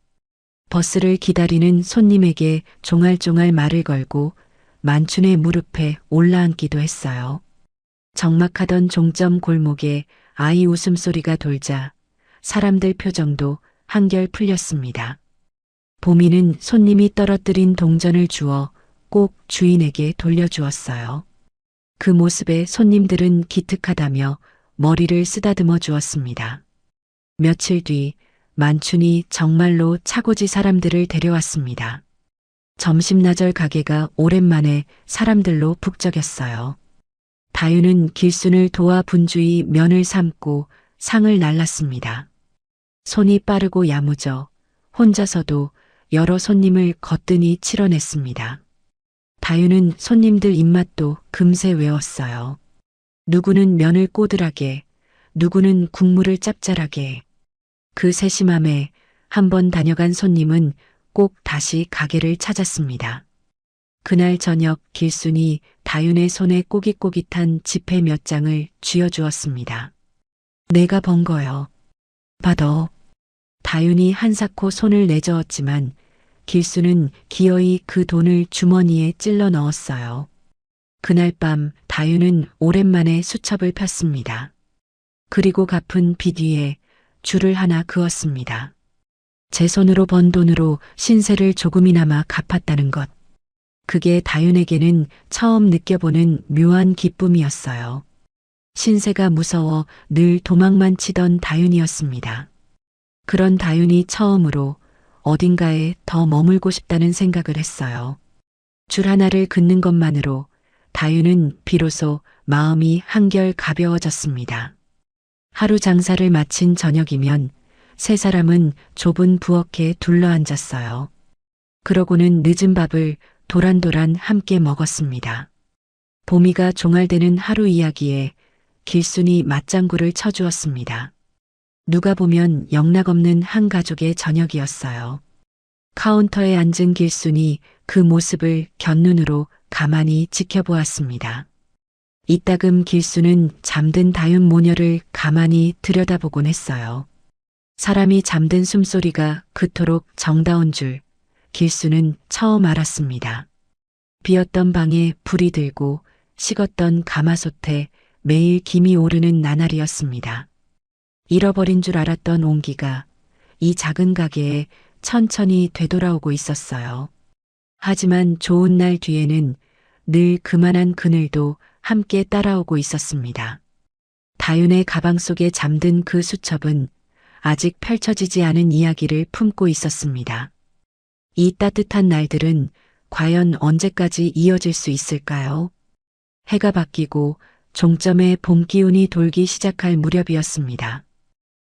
버스를 기다리는 손님에게 종알종알 말을 걸고 만춘의 무릎에 올라앉기도 했어요. 적막하던 종점 골목에 아이 웃음소리가 돌자 사람들 표정도 한결 풀렸습니다. 봄이는 손님이 떨어뜨린 동전을 주워 꼭 주인에게 돌려주었어요. 그 모습에 손님들은 기특하다며 머리를 쓰다듬어 주었습니다. 며칠 뒤 만춘이 정말로 차고지 사람들을 데려왔습니다. 점심나절 가게가 오랜만에 사람들로 북적였어요. 다윤은 길순을 도와 분주히 면을 삶고 상을 날랐습니다. 손이 빠르고 야무져 혼자서도 여러 손님을 거뜬히 치러냈습니다. 다윤은 손님들 입맛도 금세 외웠어요. 누구는 면을 꼬들하게, 누구는 국물을 짭짤하게. 그 세심함에 한 번 다녀간 손님은 꼭 다시 가게를 찾았습니다. 그날 저녁 길순이 다윤의 손에 꼬깃꼬깃한 지폐 몇 장을 쥐어주었습니다. 내가 번 거요. 받어. 다윤이 한사코 손을 내저었지만 길순은 기어이 그 돈을 주머니에 찔러 넣었어요. 그날 밤 다윤은 오랜만에 수첩을 폈습니다. 그리고 갚은 빚 위에 줄을 하나 그었습니다. 제 손으로 번 돈으로 신세를 조금이나마 갚았다는 것. 그게 다윤에게는 처음 느껴보는 묘한 기쁨이었어요. 신세가 무서워 늘 도망만 치던 다윤이었습니다. 그런 다윤이 처음으로 어딘가에 더 머물고 싶다는 생각을 했어요. 줄 하나를 긋는 것만으로 다유는 비로소 마음이 한결 가벼워졌습니다. 하루 장사를 마친 저녁이면 세 사람은 좁은 부엌에 둘러앉았어요. 그러고는 늦은 밥을 도란도란 함께 먹었습니다. 보미가 종알대는 하루 이야기에 길순이 맞장구를 쳐주었습니다. 누가 보면 영락없는 한 가족의 저녁이었어요. 카운터에 앉은 길순이 그 모습을 곁눈으로 가만히 지켜보았습니다. 이따금 길순은 잠든 다윤 모녀를 가만히 들여다보곤 했어요. 사람이 잠든 숨소리가 그토록 정다운 줄 길순은 처음 알았습니다. 비었던 방에 불이 들고 식었던 가마솥에 매일 김이 오르는 나날이었습니다. 잃어버린 줄 알았던 온기가 이 작은 가게에 천천히 되돌아오고 있었어요. 하지만 좋은 날 뒤에는 늘 그만한 그늘도 함께 따라오고 있었습니다. 다윤의 가방 속에 잠든 그 수첩은 아직 펼쳐지지 않은 이야기를 품고 있었습니다. 이 따뜻한 날들은 과연 언제까지 이어질 수 있을까요? 해가 바뀌고 종점에 봄 기운이 돌기 시작할 무렵이었습니다.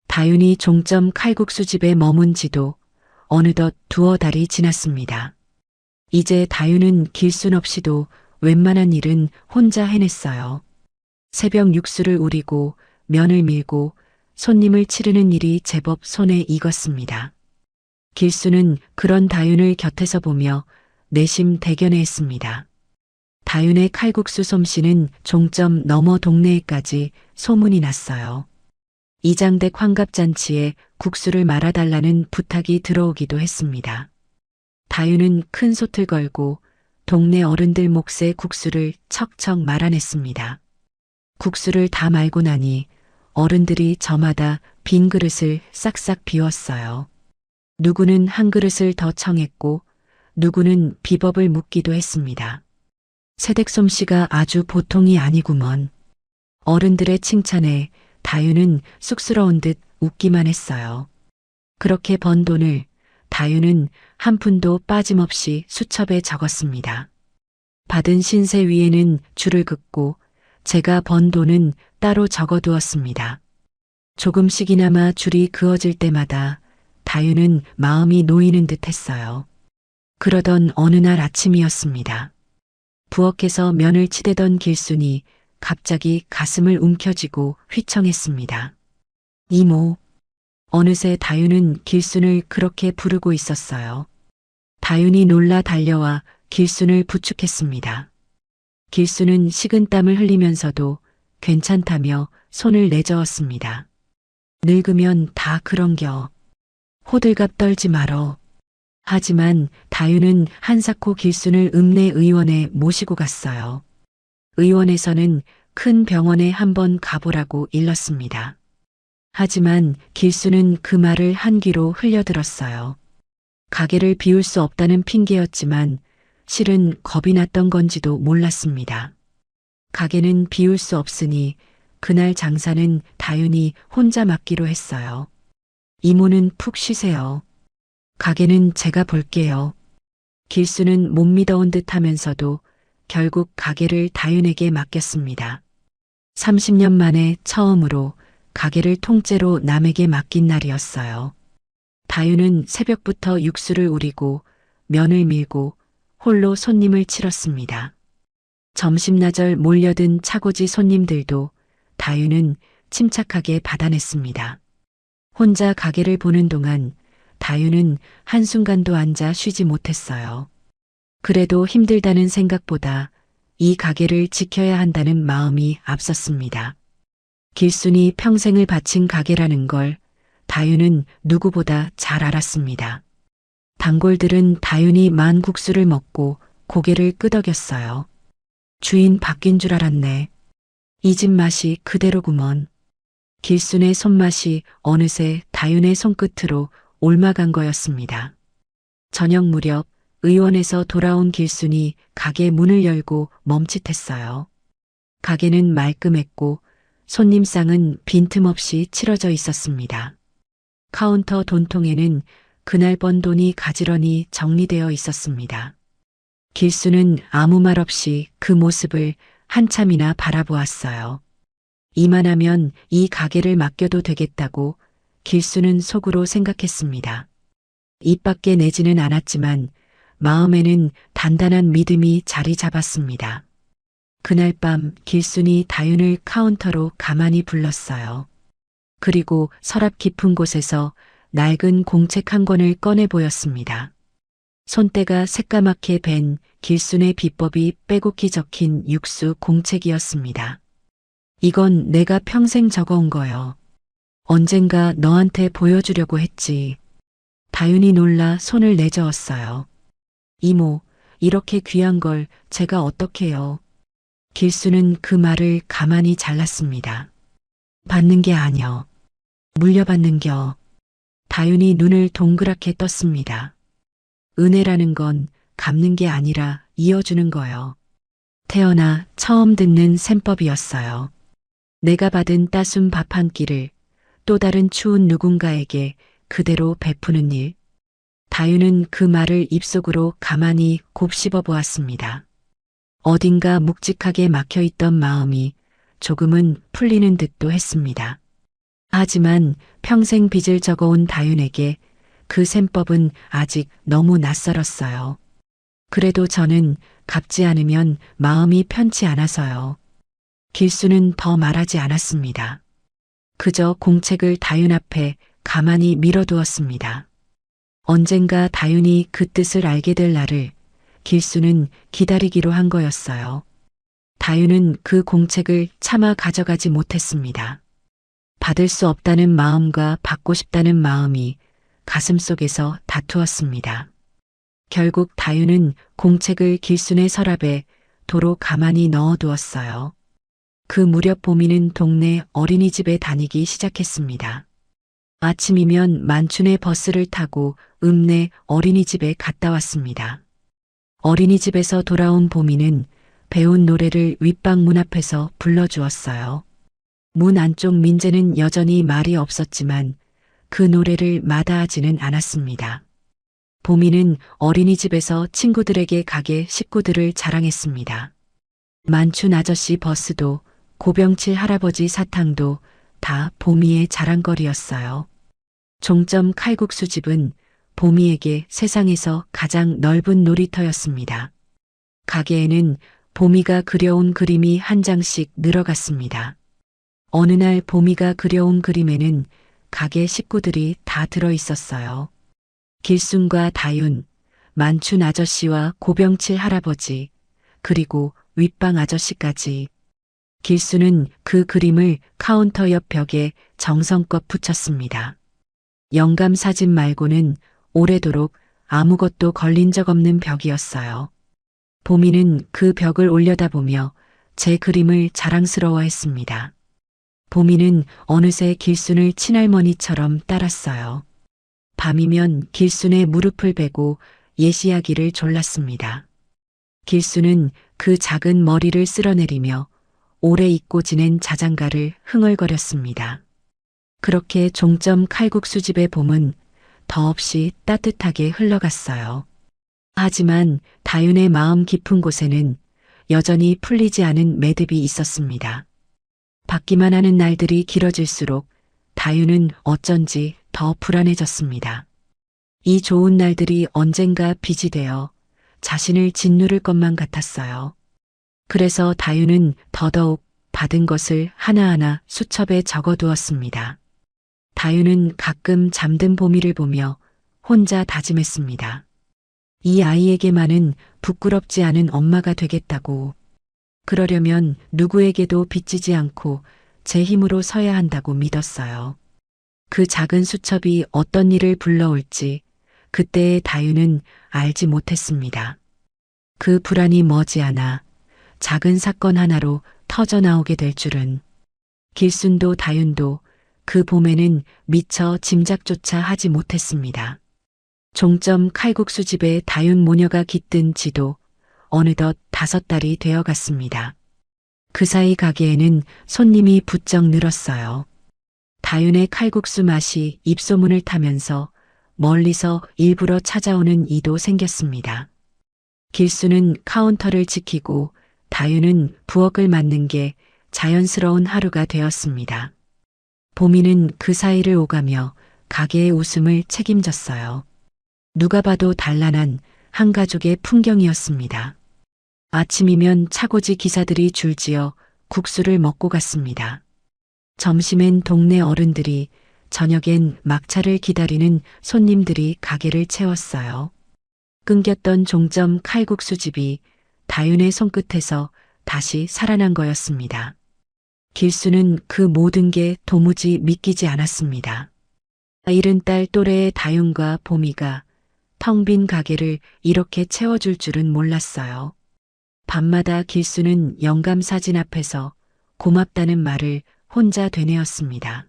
다윤이 종점 칼국수집에 머문 지도 어느덧 두어 달이 지났습니다. 이제 다윤은 길순 없이도 웬만한 일은 혼자 해냈어요. 새벽 육수를 우리고 면을 밀고 손님을 치르는 일이 제법 손에 익었습니다. 길순은 그런 다윤을 곁에서 보며 내심 대견해했습니다. 다윤의 칼국수 솜씨는 종점 너머 동네에까지 소문이 났어요. 이장댁 환갑잔치에 국수를 말아달라는 부탁이 들어오기도 했습니다. 다윤은 큰 솥을 걸고 동네 어른들 몫의 국수를 척척 말아냈습니다. 국수를 다 말고 나니 어른들이 저마다 빈 그릇을 싹싹 비웠어요. 누구는 한 그릇을 더 청했고 누구는 비법을 묻기도 했습니다. 새댁 솜씨가 아주 보통이 아니구먼. 어른들의 칭찬에 다윤은 쑥스러운 듯 웃기만 했어요. 그렇게 번 돈을 다윤은 한 푼도 빠짐없이 수첩에 적었습니다. 받은 신세 위에는 줄을 긋고 제가 번 돈은 따로 적어두었습니다. 조금씩이나마 줄이 그어질 때마다 다윤은 마음이 놓이는 듯 했어요. 그러던 어느 날 아침이었습니다. 부엌에서 면을 치대던 길순이 갑자기 가슴을 움켜쥐고 휘청했습니다. 이모. 어느새 다윤은 길순을 그렇게 부르고 있었어요. 다윤이 놀라 달려와 길순을 부축했습니다. 길순은 식은땀을 흘리면서도 괜찮다며 손을 내저었습니다. 늙으면 다 그런겨. 호들갑 떨지 말어. 하지만 다윤은 한사코 길순을 읍내 의원에 모시고 갔어요. 의원에서는 큰 병원에 한번 가보라고 일렀습니다. 하지만 길순은 그 말을 한 귀로 흘려들었어요. 가게를 비울 수 없다는 핑계였지만 실은 겁이 났던 건지도 몰랐습니다. 가게는 비울 수 없으니 그날 장사는 다윤이 혼자 맡기로 했어요. 이모는 푹 쉬세요. 가게는 제가 볼게요. 길순은 못 믿어온 듯 하면서도 결국 가게를 다윤에게 맡겼습니다. 30년 만에 처음으로 가게를 통째로 남에게 맡긴 날이었어요. 다윤은 새벽부터 육수를 우리고 면을 밀고 홀로 손님을 치렀습니다. 점심나절 몰려든 차고지 손님들도 다윤은 침착하게 받아냈습니다. 혼자 가게를 보는 동안 다윤은 한순간도 앉아 쉬지 못했어요. 그래도 힘들다는 생각보다 이 가게를 지켜야 한다는 마음이 앞섰습니다. 길순이 평생을 바친 가게라는 걸 다윤은 누구보다 잘 알았습니다. 단골들은 다윤이 만 국수를 먹고 고개를 끄덕였어요. 주인 바뀐 줄 알았네. 이 집 맛이 그대로구먼. 길순의 손맛이 어느새 다윤의 손끝으로 옮아간 거였습니다. 저녁 무렵 의원에서 돌아온 길순이 가게 문을 열고 멈칫했어요. 가게는 말끔했고 손님상은 빈틈없이 치러져 있었습니다. 카운터 돈통에는 그날 번 돈이 가지런히 정리되어 있었습니다. 길수는 아무 말 없이 그 모습을 한참이나 바라보았어요. 이만하면 이 가게를 맡겨도 되겠다고 길수는 속으로 생각했습니다. 입 밖에 내지는 않았지만 마음에는 단단한 믿음이 자리 잡았습니다. 그날 밤 길순이 다윤을 카운터로 가만히 불렀어요. 그리고 서랍 깊은 곳에서 낡은 공책 한 권을 꺼내 보였습니다. 손때가 새까맣게 밴 길순의 비법이 빼곡히 적힌 육수 공책이었습니다. 이건 내가 평생 적어온 거요. 언젠가 너한테 보여주려고 했지. 다윤이 놀라 손을 내저었어요. 이모, 이렇게 귀한 걸 제가 어떡해요. 길수는 그 말을 가만히 잘랐습니다. 받는 게 아니여. 물려받는겨. 다윤이 눈을 동그랗게 떴습니다. 은혜라는 건 갚는 게 아니라 이어주는 거요. 태어나 처음 듣는 셈법이었어요. 내가 받은 따순 밥 한 끼를 또 다른 추운 누군가에게 그대로 베푸는 일. 다윤은 그 말을 입속으로 가만히 곱씹어 보았습니다. 어딘가 묵직하게 막혀있던 마음이 조금은 풀리는 듯도 했습니다. 하지만 평생 빚을 적어온 다윤에게 그 셈법은 아직 너무 낯설었어요. 그래도 저는 갚지 않으면 마음이 편치 않아서요. 길수는 더 말하지 않았습니다. 그저 공책을 다윤 앞에 가만히 밀어두었습니다. 언젠가 다윤이 그 뜻을 알게 될 날을 길수는 기다리기로 한 거였어요. 다윤은 그 공책을 차마 가져가지 못했습니다. 받을 수 없다는 마음과 받고 싶다는 마음이 가슴속에서 다투었습니다. 결국 다윤은 공책을 길순의 서랍에 도로 가만히 넣어두었어요. 그 무렵 보미는 동네 어린이집에 다니기 시작했습니다. 아침이면 만춘의 버스를 타고 읍내 어린이집에 갔다 왔습니다. 어린이집에서 돌아온 보미는 배운 노래를 윗방 문 앞에서 불러주었어요. 문 안쪽 민재는 여전히 말이 없었지만 그 노래를 마다하지는 않았습니다. 보미는 어린이집에서 친구들에게 가게 식구들을 자랑했습니다. 만춘 아저씨 버스도 고병칠 할아버지 사탕도 다 보미의 자랑거리였어요. 종점 칼국수집은 보미에게 세상에서 가장 넓은 놀이터였습니다. 가게에는 보미가 그려온 그림이 한 장씩 늘어갔습니다. 어느 날 보미가 그려온 그림에는 가게 식구들이 다 들어 있었어요. 길순과 다윤, 만춘 아저씨와 고병칠 할아버지, 그리고 윗방 아저씨까지. 길수는 그 그림을 카운터 옆 벽에 정성껏 붙였습니다. 영감 사진 말고는 오래도록 아무것도 걸린 적 없는 벽이었어요. 보미는 그 벽을 올려다보며 제 그림을 자랑스러워했습니다. 보미는 어느새 길순을 친할머니처럼 따랐어요. 밤이면 길순의 무릎을 베고 예시하기를 졸랐습니다. 길순은 그 작은 머리를 쓸어내리며 오래 잊고 지낸 자장가를 흥얼거렸습니다. 그렇게 종점 칼국수집의 봄은 더없이 따뜻하게 흘러갔어요. 하지만 다윤의 마음 깊은 곳에는 여전히 풀리지 않은 매듭이 있었습니다. 받기만 하는 날들이 길어질수록 다윤은 어쩐지 더 불안해졌습니다. 이 좋은 날들이 언젠가 빚이 되어 자신을 짓누를 것만 같았어요. 그래서 다윤은 더더욱 받은 것을 하나하나 수첩에 적어두었습니다. 다윤은 가끔 잠든 보미를 보며 혼자 다짐했습니다. 이 아이에게만은 부끄럽지 않은 엄마가 되겠다고. 그러려면 누구에게도 빚지지 않고 제 힘으로 서야 한다고 믿었어요. 그 작은 수첩이 어떤 일을 불러올지 그때의 다윤은 알지 못했습니다. 그 불안이 머지않아 작은 사건 하나로 터져 나오게 될 줄은. 길순도 다윤도 그 봄에는 미처 짐작조차 하지 못했습니다. 종점 칼국수집에 다윤 모녀가 깃든 지도 어느덧 5달이 되어갔습니다. 그 사이 가게에는 손님이 부쩍 늘었어요. 다윤의 칼국수 맛이 입소문을 타면서 멀리서 일부러 찾아오는 이도 생겼습니다. 길수는 카운터를 지키고 다윤은 부엌을 맡는 게 자연스러운 하루가 되었습니다. 보미는 그 사이를 오가며 가게의 웃음을 책임졌어요. 누가 봐도 단란한 한 가족의 풍경이었습니다. 아침이면 차고지 기사들이 줄지어 국수를 먹고 갔습니다. 점심엔 동네 어른들이, 저녁엔 막차를 기다리는 손님들이 가게를 채웠어요. 끊겼던 종점 칼국수집이 다윤의 손끝에서 다시 살아난 거였습니다. 길수는 그 모든 게 도무지 믿기지 않았습니다. 70달 또래의 다윤과 보미가 텅 빈 가게를 이렇게 채워줄 줄은 몰랐어요. 밤마다 길수는 영감사진 앞에서 고맙다는 말을 혼자 되뇌었습니다.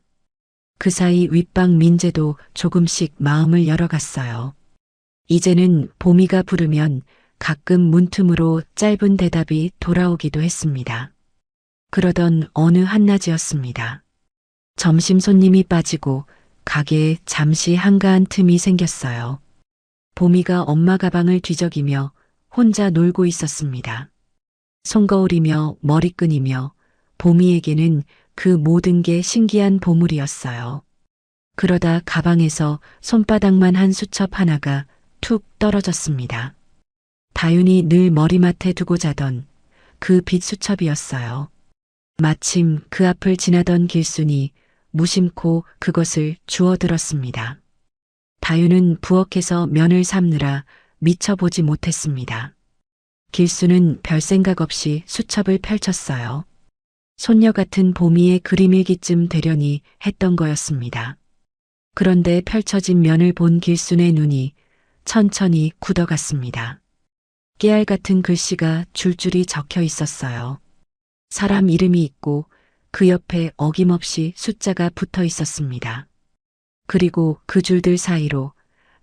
그 사이 윗방 민재도 조금씩 마음을 열어갔어요. 이제는 보미가 부르면 가끔 문틈으로 짧은 대답이 돌아오기도 했습니다. 그러던 어느 한낮이었습니다. 점심 손님이 빠지고 가게에 잠시 한가한 틈이 생겼어요. 보미가 엄마 가방을 뒤적이며 혼자 놀고 있었습니다. 손거울이며 머리끈이며 보미에게는 그 모든 게 신기한 보물이었어요. 그러다 가방에서 손바닥만 한 수첩 하나가 툭 떨어졌습니다. 다윤이 늘 머리맡에 두고 자던 그 빛 수첩이었어요. 마침 그 앞을 지나던 길순이 무심코 그것을 주워들었습니다. 다윤은 부엌에서 면을 삶느라 미처 보지 못했습니다. 길수는 별 생각 없이 수첩을 펼쳤어요. 손녀 같은 보미의 그림일기쯤 되려니 했던 거였습니다. 그런데 펼쳐진 면을 본 길순의 눈이 천천히 굳어갔습니다. 깨알 같은 글씨가 줄줄이 적혀 있었어요. 사람 이름이 있고 그 옆에 어김없이 숫자가 붙어 있었습니다. 그리고 그 줄들 사이로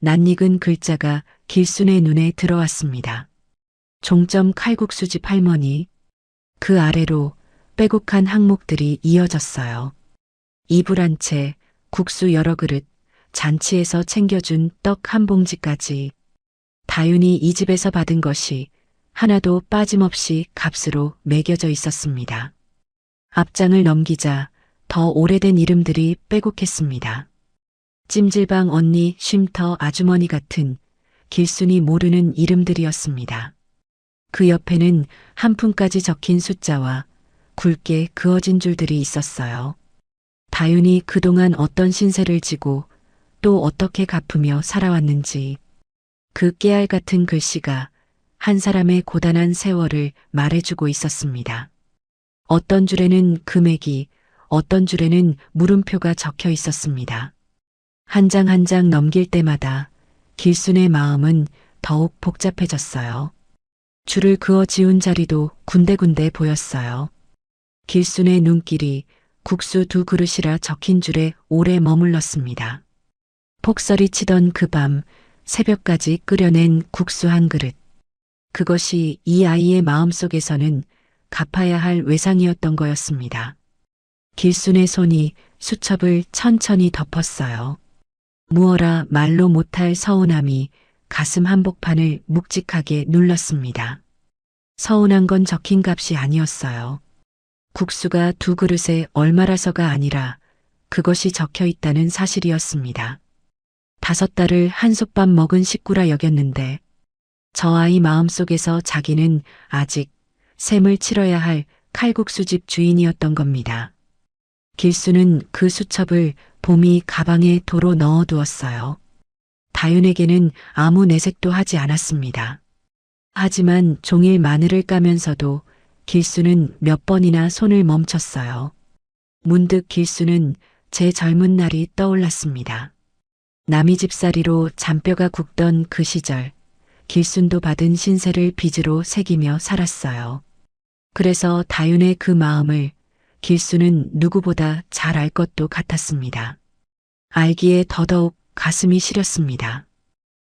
낯익은 글자가 길순의 눈에 들어왔습니다. 종점 칼국수집 할머니. 그 아래로 빼곡한 항목들이 이어졌어요. 이불 한 채, 국수 여러 그릇, 잔치에서 챙겨준 떡 한 봉지까지. 다윤이 이 집에서 받은 것이 하나도 빠짐없이 값으로 매겨져 있었습니다. 앞장을 넘기자 더 오래된 이름들이 빼곡했습니다. 찜질방 언니, 쉼터 아주머니 같은 길순이 모르는 이름들이었습니다. 그 옆에는 한 푼까지 적힌 숫자와 굵게 그어진 줄들이 있었어요. 다윤이 그동안 어떤 신세를 지고 또 어떻게 갚으며 살아왔는지, 그 깨알 같은 글씨가 한 사람의 고단한 세월을 말해주고 있었습니다. 어떤 줄에는 금액이, 어떤 줄에는 물음표가 적혀 있었습니다. 한 장 한 장 넘길 때마다 길순의 마음은 더욱 복잡해졌어요. 줄을 그어 지운 자리도 군데군데 보였어요. 길순의 눈길이 국수 2그릇이라 적힌 줄에 오래 머물렀습니다. 폭설이 치던 그 밤 새벽까지 끓여낸 국수 1그릇. 그것이 이 아이의 마음속에서는 갚아야 할 외상이었던 거였습니다. 길순의 손이 수첩을 천천히 덮었어요. 무어라 말로 못할 서운함이 가슴 한복판을 묵직하게 눌렀습니다. 서운한 건 적힌 값이 아니었어요. 국수가 2그릇에 얼마라서가 아니라 그것이 적혀 있다는 사실이었습니다. 5달을 한솥밥 먹은 식구라 여겼는데 저 아이 마음속에서 자기는 아직 셈을 치러야 할 칼국수집 주인이었던 겁니다. 길수는 그 수첩을 봄이 가방에 도로 넣어두었어요. 다윤에게는 아무 내색도 하지 않았습니다. 하지만 종일 마늘을 까면서도 길수는 몇 번이나 손을 멈췄어요. 문득 길수는 제 젊은 날이 떠올랐습니다. 남이 집살이로 잔뼈가 굵던 그 시절, 길순도 받은 신세를 빚으로 새기며 살았어요. 그래서 다윤의 그 마음을 길수는 누구보다 잘 알 것도 같았습니다. 알기에 더더욱 가슴이 시렸습니다.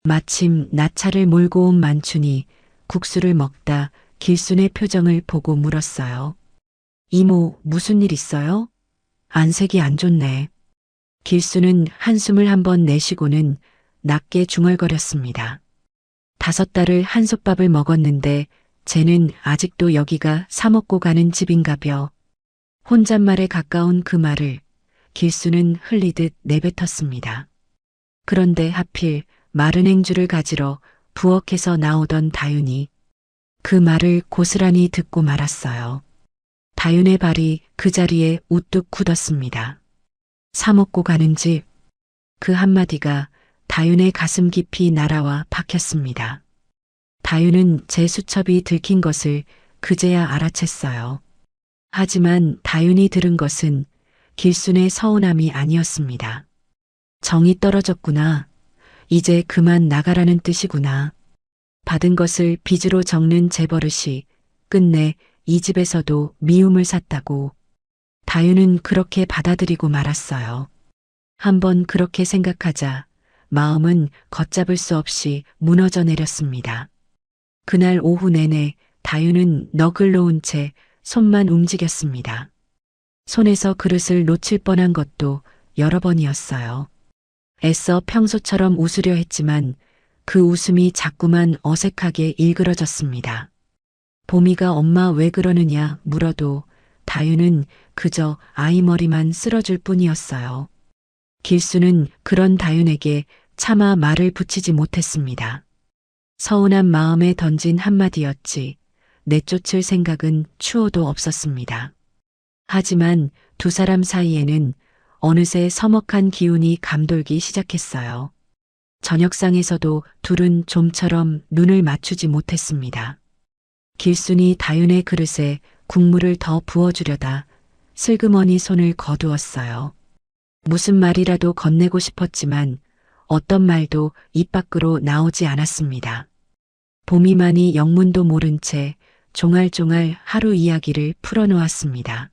마침 나차를 몰고 온 만춘이 국수를 먹다 길순의 표정을 보고 물었어요. 이모, 무슨 일 있어요? 안색이 안 좋네. 길수는 한숨을 한번 내쉬고는 낮게 중얼거렸습니다. 5달을 한솥밥을 먹었는데 쟤는 아직도 여기가 사 먹고 가는 집인가벼. 혼잣말에 가까운 그 말을 길수는 흘리듯 내뱉었습니다. 그런데 하필 마른 행주를 가지러 부엌에서 나오던 다윤이 그 말을 고스란히 듣고 말았어요. 다윤의 발이 그 자리에 우뚝 굳었습니다. 사 먹고 가는 집. 그 한마디가 다윤의 가슴 깊이 날아와 박혔습니다. 다윤은 제 수첩이 들킨 것을 그제야 알아챘어요. 하지만 다윤이 들은 것은 길순의 서운함이 아니었습니다. 정이 떨어졌구나. 이제 그만 나가라는 뜻이구나. 받은 것을 빚으로 적는 제 버릇이 끝내 이 집에서도 미움을 샀다고. 다윤은 그렇게 받아들이고 말았어요. 한번 그렇게 생각하자 마음은 걷잡을 수 없이 무너져 내렸습니다. 그날 오후 내내 다윤은 넋을 놓은 채 손만 움직였습니다. 손에서 그릇을 놓칠 뻔한 것도 여러 번이었어요. 애써 평소처럼 웃으려 했지만 그 웃음이 자꾸만 어색하게 일그러졌습니다. 보미가 엄마 왜 그러느냐 물어도 다윤은 그저 아이 머리만 쓸어줄 뿐이었어요. 길수는 그런 다윤에게 차마 말을 붙이지 못했습니다. 서운한 마음에 던진 한마디였지 내쫓을 생각은 추호도 없었습니다. 하지만 두 사람 사이에는 어느새 서먹한 기운이 감돌기 시작했어요. 저녁상에서도 둘은 좀처럼 눈을 맞추지 못했습니다. 길순이 다윤의 그릇에 국물을 더 부어주려다 슬그머니 손을 거두었어요. 무슨 말이라도 건네고 싶었지만 어떤 말도 입 밖으로 나오지 않았습니다. 보미만이 영문도 모른 채 종알종알 하루 이야기를 풀어놓았습니다.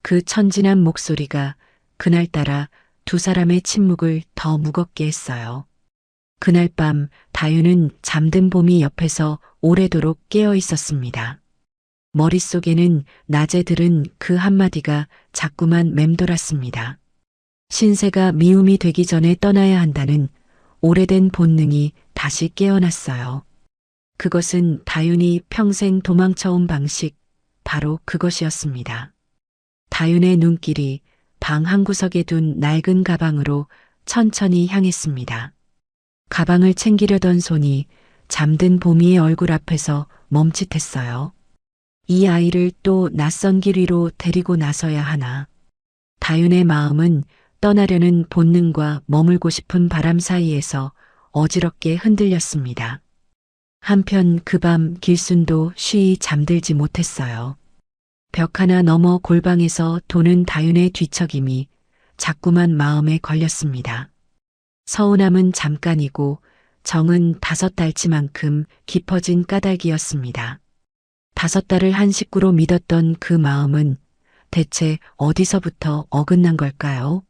그 천진한 목소리가 그날따라 두 사람의 침묵을 더 무겁게 했어요. 그날 밤 다윤은 잠든 보미 옆에서 오래도록 깨어 있었습니다. 머릿속에는 낮에 들은 그 한마디가 자꾸만 맴돌았습니다. 신세가 미움이 되기 전에 떠나야 한다는 오래된 본능이 다시 깨어났어요. 그것은 다윤이 평생 도망쳐온 방식, 바로 그것이었습니다. 다윤의 눈길이 방 한구석에 둔 낡은 가방으로 천천히 향했습니다. 가방을 챙기려던 손이 잠든 보미의 얼굴 앞에서 멈칫했어요. 이 아이를 또 낯선 길 위로 데리고 나서야 하나. 다윤의 마음은 떠나려는 본능과 머물고 싶은 바람 사이에서 어지럽게 흔들렸습니다. 한편 그 밤 길순도 쉬이 잠들지 못했어요. 벽 하나 넘어 골방에서 도는 다윤의 뒤척임이 자꾸만 마음에 걸렸습니다. 서운함은 잠깐이고 정은 5달치만큼 깊어진 까닭이었습니다. 5달을 한 식구로 믿었던 그 마음은 대체 어디서부터 어긋난 걸까요?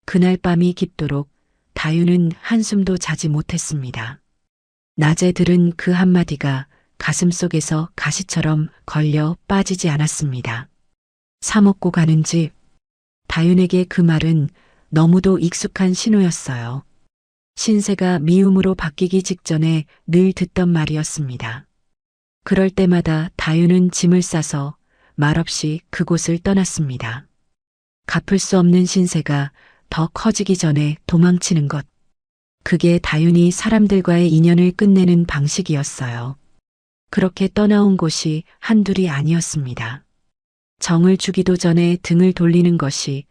그날 밤이 깊도록 다윤은 한숨도 자지 못했습니다. 낮에 들은 그 한마디가 가슴속에서 가시처럼 걸려 빠지지 않았습니다. 사 먹고 가는 집. 다윤에게 그 말은 너무도 익숙한 신호였어요. 신세가 미움으로 바뀌기 직전에 늘 듣던 말이었습니다. 그럴 때마다 다윤은 짐을 싸서 말없이 그곳을 떠났습니다. 갚을 수 없는 신세가 더 커지기 전에 도망치는 것. 그게 다윤이 사람들과의 인연을 끝내는 방식이었어요. 그렇게 떠나온 곳이 한둘이 아니었습니다. 정을 주기도 전에 등을 돌리는 것이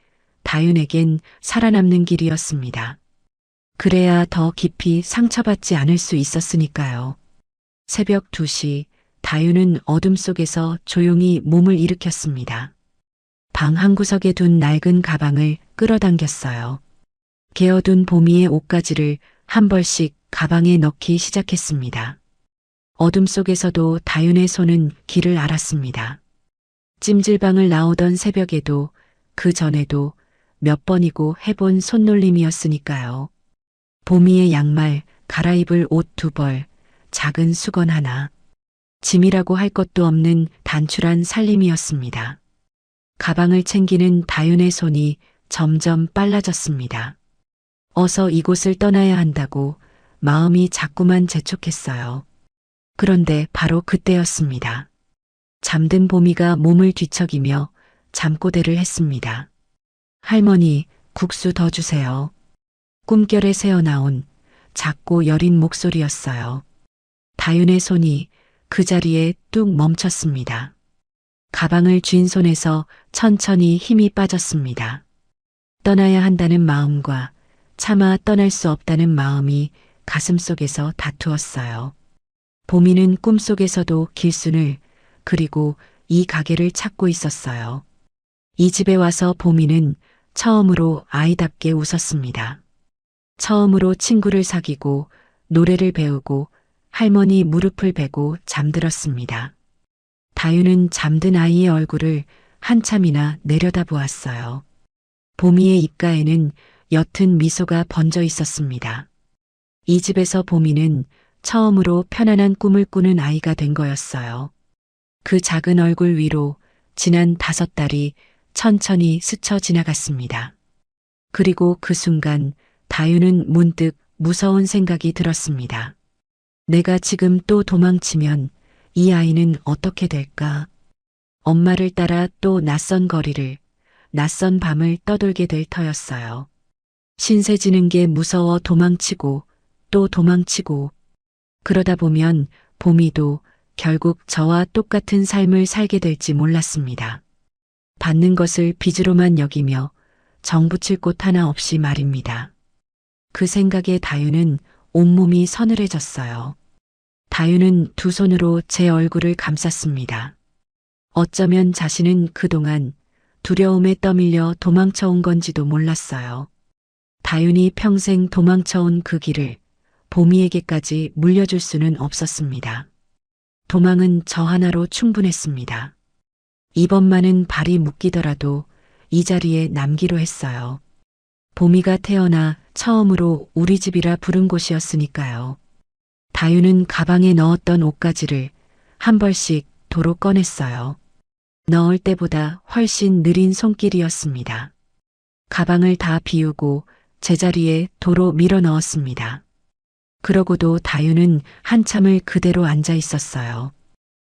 다윤에겐 살아남는 길이었습니다. 그래야 더 깊이 상처받지 않을 수 있었으니까요. 새벽 2시 다윤은 어둠 속에서 조용히 몸을 일으켰습니다. 방 한구석에 둔 낡은 가방을 끌어당겼어요. 개어둔 보미의 옷가지를 한 벌씩 가방에 넣기 시작했습니다. 어둠 속에서도 다윤의 손은 길을 알았습니다. 찜질방을 나오던 새벽에도 그 전에도 몇 번이고 해본 손놀림이었으니까요. 보미의 양말, 갈아입을 옷 2벌, 작은 수건 하나. 짐이라고 할 것도 없는 단출한 살림이었습니다. 가방을 챙기는 다윤의 손이 점점 빨라졌습니다. 어서 이곳을 떠나야 한다고 마음이 자꾸만 재촉했어요. 그런데 바로 그때였습니다. 잠든 보미가 몸을 뒤척이며 잠꼬대를 했습니다. 할머니, 국수 더 주세요. 꿈결에 새어나온 작고 여린 목소리였어요. 다윤의 손이 그 자리에 뚝 멈췄습니다. 가방을 쥔 손에서 천천히 힘이 빠졌습니다. 떠나야 한다는 마음과 차마 떠날 수 없다는 마음이 가슴속에서 다투었어요. 보미는 꿈속에서도 길순을 그리고 이 가게를 찾고 있었어요. 이 집에 와서 보미는 처음으로 아이답게 웃었습니다. 처음으로 친구를 사귀고 노래를 배우고 할머니 무릎을 베고 잠들었습니다. 다윤은 잠든 아이의 얼굴을 한참이나 내려다보았어요. 보미의 입가에는 옅은 미소가 번져 있었습니다. 이 집에서 보미는 처음으로 편안한 꿈을 꾸는 아이가 된 거였어요. 그 작은 얼굴 위로 지난 5달이 천천히 스쳐 지나갔습니다. 그리고 그 순간 다윤은 문득 무서운 생각이 들었습니다. 내가 지금 또 도망치면 이 아이는 어떻게 될까? 엄마를 따라 또 낯선 거리를, 낯선 밤을 떠돌게 될 터였어요. 신세 지는 게 무서워 도망치고 또 도망치고 그러다 보면 보미도 결국 저와 똑같은 삶을 살게 될지 몰랐습니다. 받는 것을 빚으로만 여기며 정붙일 곳 하나 없이 말입니다. 그 생각에 다윤은 온몸이 서늘해졌어요. 다윤은 두 손으로 제 얼굴을 감쌌습니다. 어쩌면 자신은 그동안 두려움에 떠밀려 도망쳐온 건지도 몰랐어요. 다윤이 평생 도망쳐온 그 길을 보미에게까지 물려줄 수는 없었습니다. 도망은 저 하나로 충분했습니다. 이번만은 발이 묶이더라도 이 자리에 남기로 했어요. 보미가 태어나 처음으로 우리 집이라 부른 곳이었으니까요. 다윤은 가방에 넣었던 옷가지를 한 벌씩 도로 꺼냈어요. 넣을 때보다 훨씬 느린 손길이었습니다. 가방을 다 비우고 제자리에 도로 밀어 넣었습니다. 그러고도 다윤은 한참을 그대로 앉아 있었어요.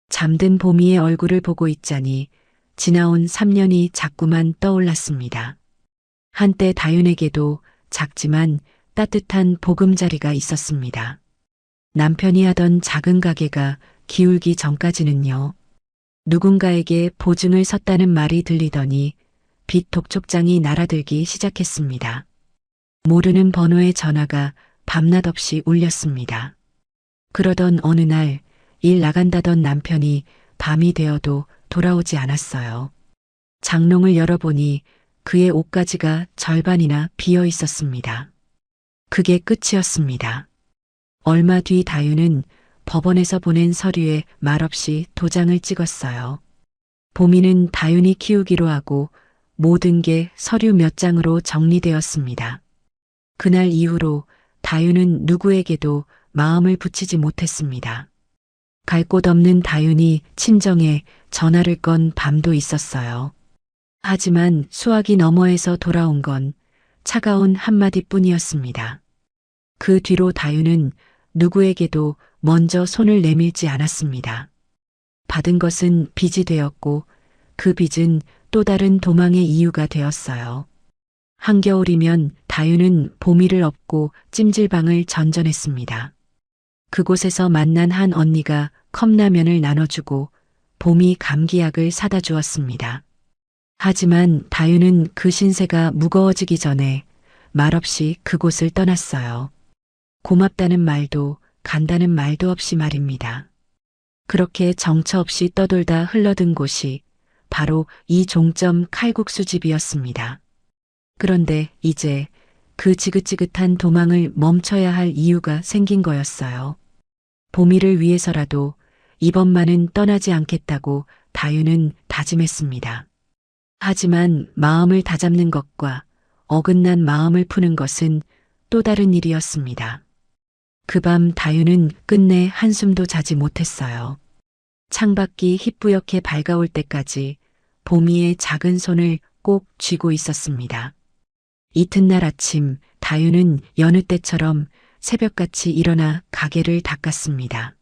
잠든 보미의 얼굴을 보고 있자니 지나온 3년이 자꾸만 떠올랐습니다. 한때 다윤에게도 작지만 따뜻한 보금자리가 있었습니다. 남편이 하던 작은 가게가 기울기 전까지는요. 누군가에게 보증을 섰다는 말이 들리더니 빚 독촉장이 날아들기 시작했습니다. 모르는 번호의 전화가 밤낮 없이 울렸습니다. 그러던 어느 날 일 나간다던 남편이 밤이 되어도 돌아오지 않았어요. 장롱을 열어보니 그의 옷가지가 절반이나 비어 있었습니다. 그게 끝이었습니다. 얼마 뒤 다윤은 법원에서 보낸 서류에 말없이 도장을 찍었어요. 보미는 다윤이 키우기로 하고 모든 게 서류 몇 장으로 정리되었습니다. 그날 이후로 다윤은 누구에게도 마음을 붙이지 못했습니다. 갈 곳 없는 다윤이 친정에 전화를 건 밤도 있었어요. 하지만 수화기 너머에서 돌아온 건 차가운 한마디뿐이었습니다. 그 뒤로 다윤은 누구에게도 먼저 손을 내밀지 않았습니다. 받은 것은 빚이 되었고 그 빚은 또 다른 도망의 이유가 되었어요. 한겨울이면 다윤은 보미를 업고 찜질방을 전전했습니다. 그곳에서 만난 한 언니가 컵라면을 나눠주고 보미 감기약을 사다 주었습니다. 하지만 다윤은 그 신세가 무거워지기 전에 말없이 그곳을 떠났어요. 고맙다는 말도 간다는 말도 없이 말입니다. 그렇게 정처 없이 떠돌다 흘러든 곳이 바로 이 종점 칼국수집이었습니다. 그런데 이제 그 지긋지긋한 도망을 멈춰야 할 이유가 생긴 거였어요. 보미를 위해서라도 이번만은 떠나지 않겠다고 다윤은 다짐했습니다. 하지만 마음을 다잡는 것과 어긋난 마음을 푸는 것은 또 다른 일이었습니다. 그 밤 다윤은 끝내 한숨도 자지 못했어요. 창밖이 희뿌옇게 밝아올 때까지 보미의 작은 손을 꼭 쥐고 있었습니다. 이튿날 아침 다윤은 여느 때처럼 새벽같이 일어나 가게를 닦았습니다.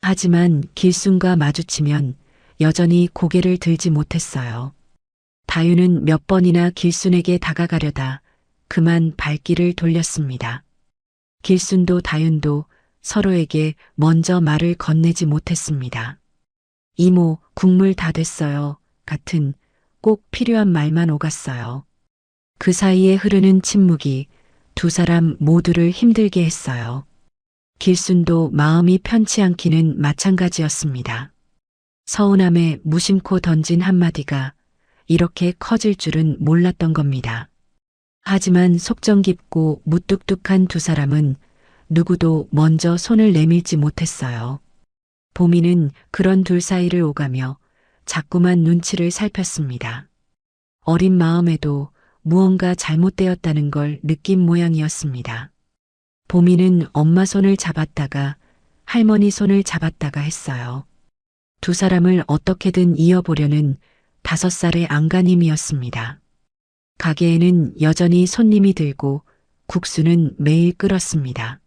하지만 길순과 마주치면 여전히 고개를 들지 못했어요. 다윤은 몇 번이나 길순에게 다가가려다 그만 발길을 돌렸습니다. 길순도 다윤도 서로에게 먼저 말을 건네지 못했습니다. 이모, 국물 다 됐어요. 같은 꼭 필요한 말만 오갔어요. 그 사이에 흐르는 침묵이 두 사람 모두를 힘들게 했어요. 길순도 마음이 편치 않기는 마찬가지였습니다. 서운함에 무심코 던진 한마디가 이렇게 커질 줄은 몰랐던 겁니다. 하지만 속정 깊고 무뚝뚝한 두 사람은 누구도 먼저 손을 내밀지 못했어요. 보미는 그런 둘 사이를 오가며 자꾸만 눈치를 살폈습니다. 어린 마음에도 무언가 잘못되었다는 걸 느낀 모양이었습니다. 보미는 엄마 손을 잡았다가 할머니 손을 잡았다가 했어요. 두 사람을 어떻게든 이어보려는 5살의 안간힘이었습니다. 가게에는 여전히 손님이 들고 국수는 매일 끓었습니다.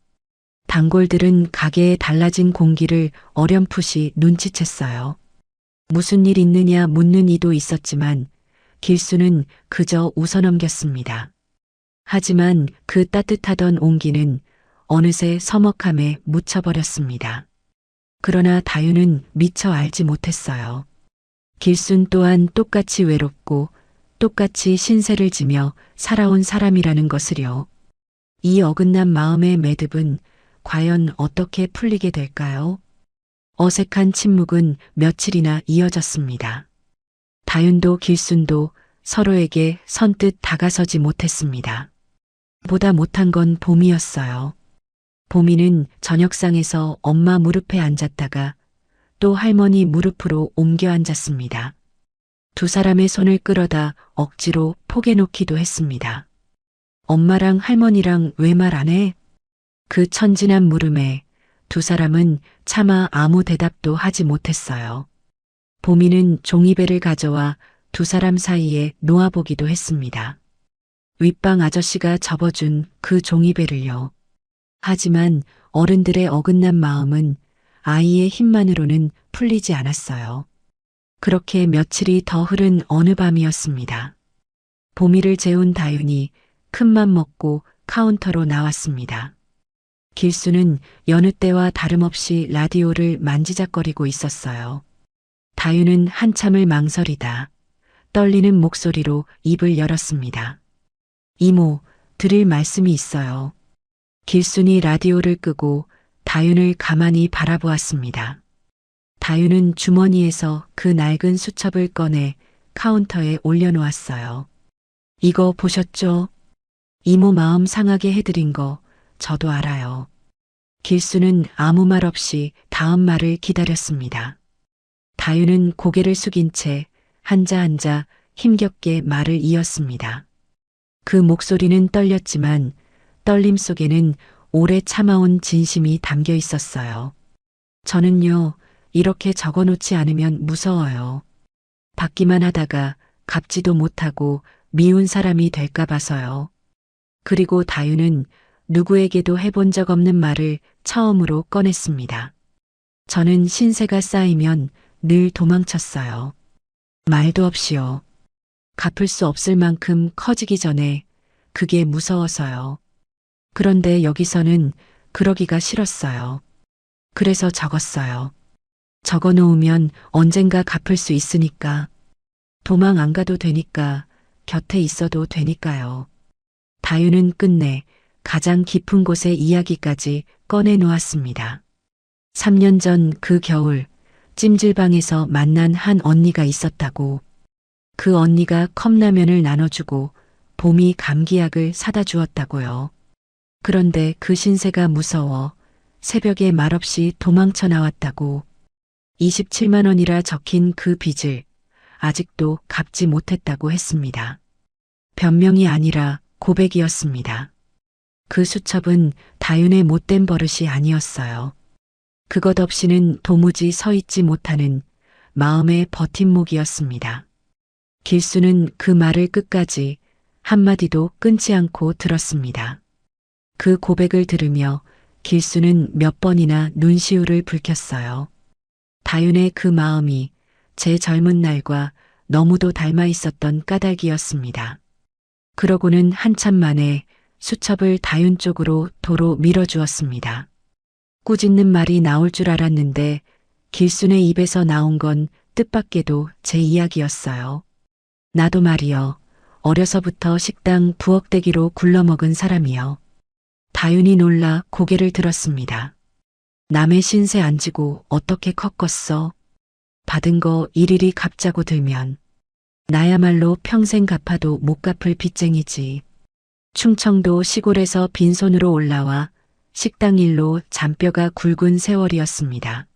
단골들은 가게에 달라진 공기를 어렴풋이 눈치챘어요. 무슨 일 있느냐 묻는 이도 있었지만 길수는 그저 웃어넘겼습니다. 하지만 그 따뜻하던 온기는 어느새 서먹함에 묻혀버렸습니다. 그러나 다윤은 미처 알지 못했어요. 길순 또한 똑같이 외롭고 똑같이 신세를 지며 살아온 사람이라는 것을요. 이 어긋난 마음의 매듭은 과연 어떻게 풀리게 될까요? 어색한 침묵은 며칠이나 이어졌습니다. 다윤도 길순도 서로에게 선뜻 다가서지 못했습니다. 보다 못한 건 보미였어요. 보미는 저녁상에서 엄마 무릎에 앉았다가 또 할머니 무릎으로 옮겨 앉았습니다. 두 사람의 손을 끌어다 억지로 포개놓기도 했습니다. 엄마랑 할머니랑 왜 말 안 해? 그 천진한 물음에 두 사람은 차마 아무 대답도 하지 못했어요. 보미는 종이배를 가져와 두 사람 사이에 놓아보기도 했습니다. 윗방 아저씨가 접어준 그 종이배를요. 하지만 어른들의 어긋난 마음은 아이의 힘만으로는 풀리지 않았어요. 그렇게 며칠이 더 흐른 어느 밤이었습니다. 보미를 재운 다윤이 큰맘 먹고 카운터로 나왔습니다. 길수는 여느 때와 다름없이 라디오를 만지작거리고 있었어요. 다윤은 한참을 망설이다 떨리는 목소리로 입을 열었습니다. 이모, 드릴 말씀이 있어요. 길순이 라디오를 끄고 다윤을 가만히 바라보았습니다. 다윤은 주머니에서 그 낡은 수첩을 꺼내 카운터에 올려놓았어요. 이거 보셨죠? 이모 마음 상하게 해드린 거 저도 알아요. 길수는 아무 말 없이 다음 말을 기다렸습니다. 다윤은 고개를 숙인 채 한자 힘겹게 말을 이었습니다. 그 목소리는 떨렸지만 떨림 속에는 오래 참아온 진심이 담겨 있었어요. 저는요, 이렇게 적어놓지 않으면 무서워요. 받기만 하다가 갚지도 못하고 미운 사람이 될까 봐서요. 그리고 다윤은 누구에게도 해본 적 없는 말을 처음으로 꺼냈습니다. 저는 신세가 쌓이면 늘 도망쳤어요. 말도 없이요. 갚을 수 없을 만큼 커지기 전에 그게 무서워서요. 그런데 여기서는 그러기가 싫었어요. 그래서 적었어요. 적어놓으면 언젠가 갚을 수 있으니까. 도망 안 가도 되니까, 곁에 있어도 되니까요. 다윤은 끝내 가장 깊은 곳의 이야기까지 꺼내놓았습니다. 3년 전 그 겨울 찜질방에서 만난 한 언니가 있었다고. 그 언니가 컵라면을 나눠주고 봄이 감기약을 사다 주었다고요. 그런데 그 신세가 무서워 새벽에 말없이 도망쳐 나왔다고. 27만 원이라 적힌 그 빚을 아직도 갚지 못했다고 했습니다. 변명이 아니라 고백이었습니다. 그 수첩은 다윤의 못된 버릇이 아니었어요. 그것 없이는 도무지 서 있지 못하는 마음의 버팀목이었습니다. 길수는 그 말을 끝까지 한마디도 끊지 않고 들었습니다. 그 고백을 들으며 길수는 몇 번이나 눈시울을 붉혔어요. 다윤의 그 마음이 제 젊은 날과 너무도 닮아 있었던 까닭이었습니다. 그러고는 한참 만에 수첩을 다윤 쪽으로 도로 밀어주었습니다. 꾸짖는 말이 나올 줄 알았는데 길순의 입에서 나온 건 뜻밖에도 제 이야기였어요. 나도 말이여, 어려서부터 식당 부엌대기로 굴러먹은 사람이여. 다윤이 놀라 고개를 들었습니다. 남의 신세 안 지고 어떻게 컸겠어? 받은 거 일일이 갚자고 들면 나야말로 평생 갚아도 못 갚을 빚쟁이지. 충청도 시골에서 빈손으로 올라와 식당 일로 잔뼈가 굵은 세월이었습니다.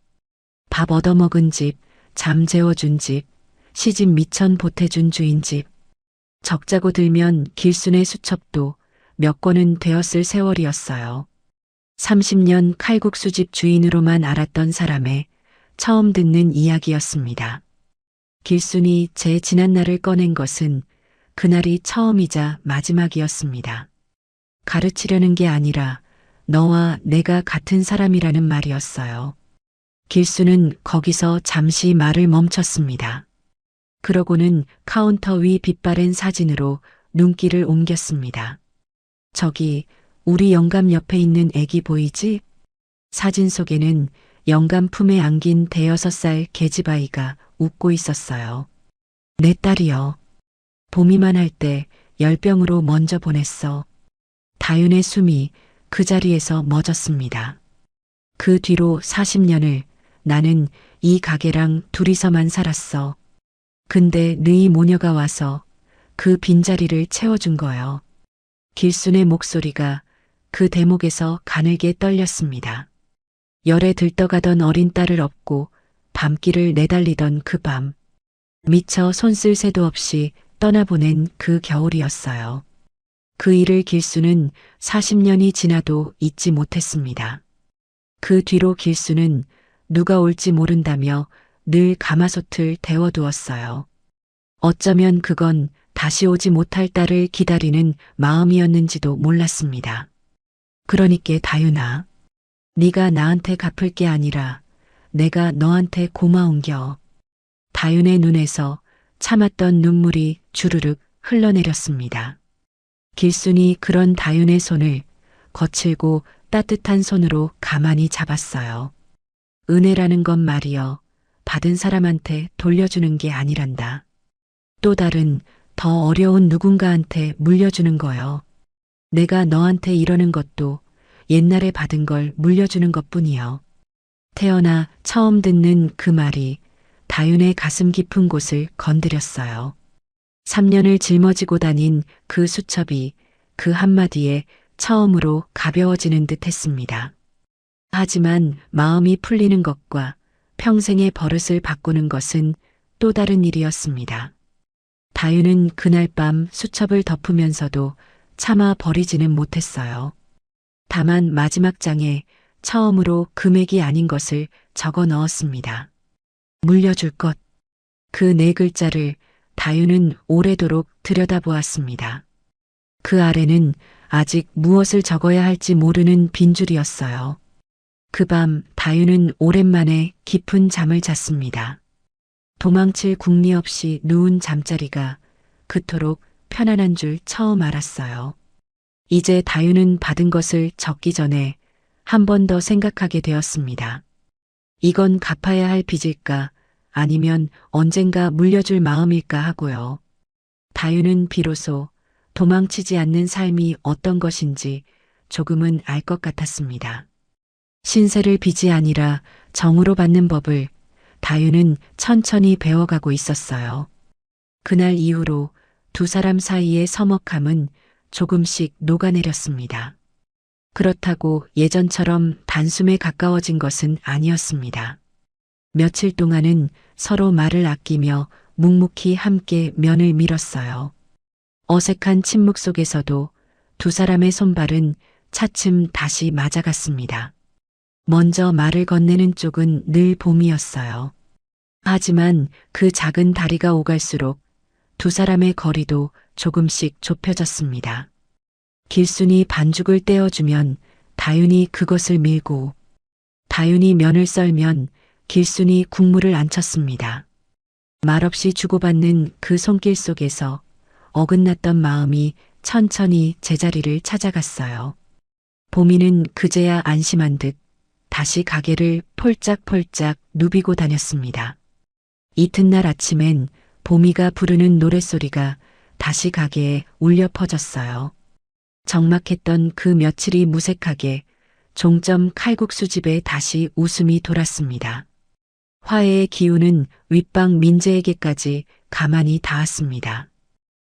밥 얻어먹은 집, 잠 재워준 집, 시집 미천 보태준 주인집. 적자고 들면 길순의 수첩도 몇 권은 되었을 세월이었어요. 30년 칼국수집 주인으로만 알았던 사람의 처음 듣는 이야기였습니다. 길순이 제 지난날을 꺼낸 것은 그날이 처음이자 마지막이었습니다. 가르치려는 게 아니라 너와 내가 같은 사람이라는 말이었어요. 길순은 거기서 잠시 말을 멈췄습니다. 그러고는 카운터 위 빛바랜 사진으로 눈길을 옮겼습니다. 저기 우리 영감 옆에 있는 애기 보이지? 사진 속에는 영감 품에 안긴 대여섯 살 계집아이가 웃고 있었어요. 내 딸이여. 봄이만 할 때 열병으로 먼저 보냈어. 다윤의 숨이 그 자리에서 멎었습니다. 그 뒤로 40년을 나는 이 가게랑 둘이서만 살았어. 근데 너희 모녀가 와서 그 빈자리를 채워준 거요. 길순의 목소리가 그 대목에서 가늘게 떨렸습니다. 열에 들떠가던 어린 딸을 업고 밤길을 내달리던 그 밤. 미처 손쓸 새도 없이 떠나보낸 그 겨울이었어요. 그 일을 길수는 40년이 지나도 잊지 못했습니다. 그 뒤로 길수는 누가 올지 모른다며 늘 가마솥을 데워두었어요. 어쩌면 그건 다시 오지 못할 딸을 기다리는 마음이었는지도 몰랐습니다. 그러니께 다윤아, 네가 나한테 갚을 게 아니라 내가 너한테 고마운겨. 다윤의 눈에서 참았던 눈물이 주르륵 흘러내렸습니다. 길순이 그런 다윤의 손을 거칠고 따뜻한 손으로 가만히 잡았어요. 은혜라는 건 말이여, 받은 사람한테 돌려주는 게 아니란다. 또 다른 더 어려운 누군가한테 물려주는 거요. 내가 너한테 이러는 것도 옛날에 받은 걸 물려주는 것뿐이요. 태어나 처음 듣는 그 말이 다윤의 가슴 깊은 곳을 건드렸어요. 3년을 짊어지고 다닌 그 수첩이 그 한마디에 처음으로 가벼워지는 듯 했습니다. 하지만 마음이 풀리는 것과 평생의 버릇을 바꾸는 것은 또 다른 일이었습니다. 다윤은 그날 밤 수첩을 덮으면서도 차마 버리지는 못했어요. 다만 마지막 장에 처음으로 금액이 아닌 것을 적어 넣었습니다. 물려줄 것. 그 네 글자를 다윤은 오래도록 들여다보았습니다. 그 아래는 아직 무엇을 적어야 할지 모르는 빈줄이었어요. 그 밤 다윤은 오랜만에 깊은 잠을 잤습니다. 도망칠 궁리 없이 누운 잠자리가 그토록 편안한 줄 처음 알았어요. 이제 다윤은 받은 것을 적기 전에 한 번 더 생각하게 되었습니다. 이건 갚아야 할 빚일까 아니면 언젠가 물려줄 마음일까 하고요. 다윤은 비로소 도망치지 않는 삶이 어떤 것인지 조금은 알 것 같았습니다. 신세를 빚이 아니라 정으로 받는 법을 다윤은 천천히 배워가고 있었어요. 그날 이후로 두 사람 사이의 서먹함은 조금씩 녹아내렸습니다. 그렇다고 예전처럼 단숨에 가까워진 것은 아니었습니다. 며칠 동안은 서로 말을 아끼며 묵묵히 함께 면을 밀었어요. 어색한 침묵 속에서도 두 사람의 손발은 차츰 다시 맞아갔습니다. 먼저 말을 건네는 쪽은 늘 봄이었어요. 하지만 그 작은 다리가 오갈수록 두 사람의 거리도 조금씩 좁혀졌습니다. 길순이 반죽을 떼어주면 다윤이 그것을 밀고, 다윤이 면을 썰면 길순이 국물을 안쳤습니다. 말없이 주고받는 그 손길 속에서 어긋났던 마음이 천천히 제자리를 찾아갔어요. 보미는 그제야 안심한 듯 다시 가게를 폴짝폴짝 누비고 다녔습니다. 이튿날 아침엔 보미가 부르는 노랫소리가 다시 가게에 울려 퍼졌어요. 적막했던 그 며칠이 무색하게 종점 칼국수집에 다시 웃음이 돌았습니다. 화해의 기운은 윗방 민재에게까지 가만히 닿았습니다.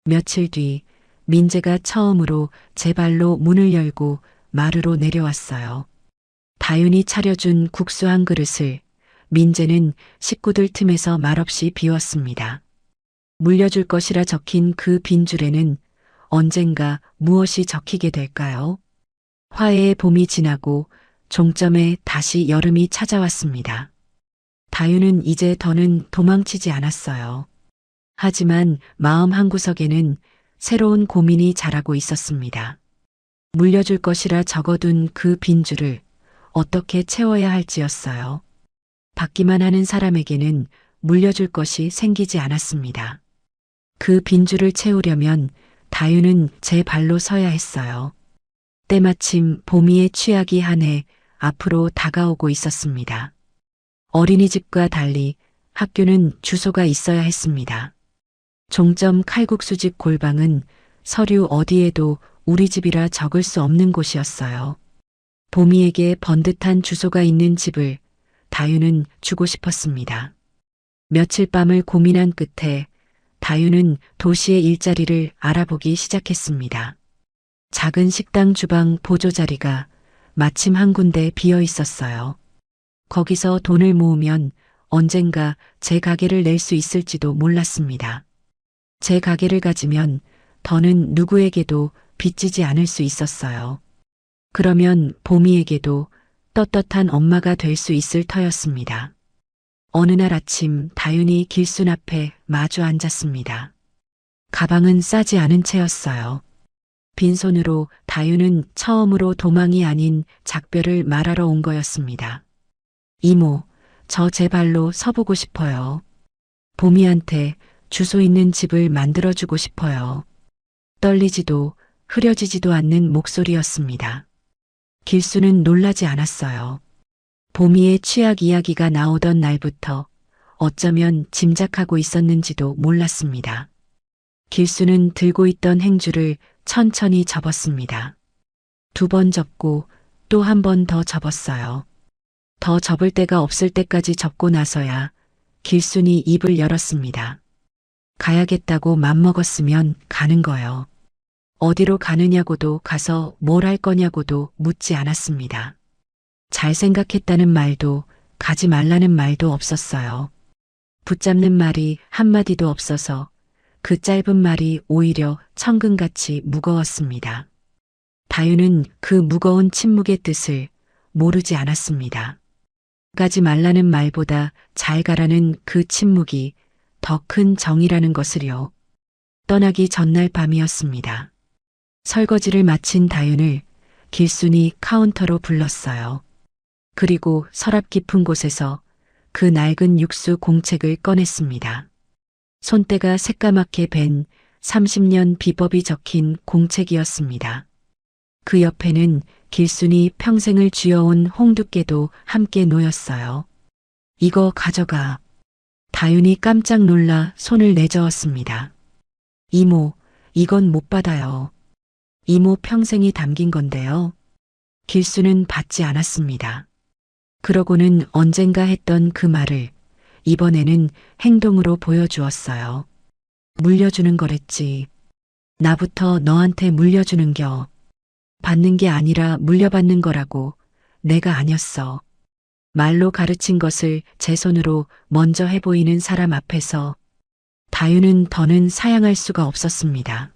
며칠 뒤 민재가 처음으로 제 발로 문을 열고 마루로 내려왔어요. 다윤이 차려준 국수 한 그릇을 민재는 식구들 틈에서 말없이 비웠습니다. 물려줄 것이라 적힌 그 빈줄에는 언젠가 무엇이 적히게 될까요? 화해의 봄이 지나고 종점에 다시 여름이 찾아왔습니다. 다윤은 이제 더는 도망치지 않았어요. 하지만 마음 한구석에는 새로운 고민이 자라고 있었습니다. 물려줄 것이라 적어둔 그 빈줄을 어떻게 채워야 할지였어요. 받기만 하는 사람에게는 물려줄 것이 생기지 않았습니다. 그 빈줄을 채우려면 다윤은 제 발로 서야 했어요. 때마침 보미의 취약이 한 해 앞으로 다가오고 있었습니다. 어린이집과 달리 학교는 주소가 있어야 했습니다. 종점 칼국수집 골방은 서류 어디에도 우리 집이라 적을 수 없는 곳이었어요. 보미에게 번듯한 주소가 있는 집을 다윤은 주고 싶었습니다. 며칠 밤을 고민한 끝에 다윤은 도시의 일자리를 알아보기 시작했습니다. 작은 식당 주방 보조 자리가 마침 한 군데 비어 있었어요. 거기서 돈을 모으면 언젠가 제 가게를 낼 수 있을지도 몰랐습니다. 제 가게를 가지면 더는 누구에게도 빚지지 않을 수 있었어요. 그러면 보미에게도 떳떳한 엄마가 될 수 있을 터였습니다. 어느 날 아침 다윤이 길순 앞에 마주 앉았습니다. 가방은 싸지 않은 채였어요. 빈손으로 다윤은 처음으로 도망이 아닌 작별을 말하러 온 거였습니다. 이모, 저 제 발로 서보고 싶어요. 보미한테 주소 있는 집을 만들어주고 싶어요. 떨리지도 흐려지지도 않는 목소리였습니다. 길수는 놀라지 않았어요. 보미의 취약 이야기가 나오던 날부터 어쩌면 짐작하고 있었는지도 몰랐습니다. 길수는 들고 있던 행주를 천천히 접었습니다. 2번 접고 또 한 번 더 접었어요. 더 접을 데가 없을 때까지 접고 나서야 길순이 입을 열었습니다. 가야겠다고 맘먹었으면 가는 거요. 어디로 가느냐고도 가서 뭘 할 거냐고도 묻지 않았습니다. 잘 생각했다는 말도 가지 말라는 말도 없었어요. 붙잡는 말이 한마디도 없어서 그 짧은 말이 오히려 천근같이 무거웠습니다. 다윤은 그 무거운 침묵의 뜻을 모르지 않았습니다. 가지 말라는 말보다 잘 가라는 그 침묵이 더 큰 정이라는 것을요. 떠나기 전날 밤이었습니다. 설거지를 마친 다윤을 길순이 카운터로 불렀어요. 그리고 서랍 깊은 곳에서 그 낡은 육수 공책을 꺼냈습니다. 손때가 새까맣게 밴 30년 비법이 적힌 공책이었습니다. 그 옆에는 길순이 평생을 쥐어온 홍두깨도 함께 놓였어요. 이거 가져가. 다윤이 깜짝 놀라 손을 내저었습니다. 이모, 이건 못 받아요. 이모 평생이 담긴 건데요. 길수는 받지 않았습니다. 그러고는 언젠가 했던 그 말을 이번에는 행동으로 보여주었어요. 물려주는 거랬지. 나부터 너한테 물려주는겨. 받는 게 아니라 물려받는 거라고. 내가 아니었어. 말로 가르친 것을 제 손으로 먼저 해보이는 사람 앞에서 다윤은 더는 사양할 수가 없었습니다.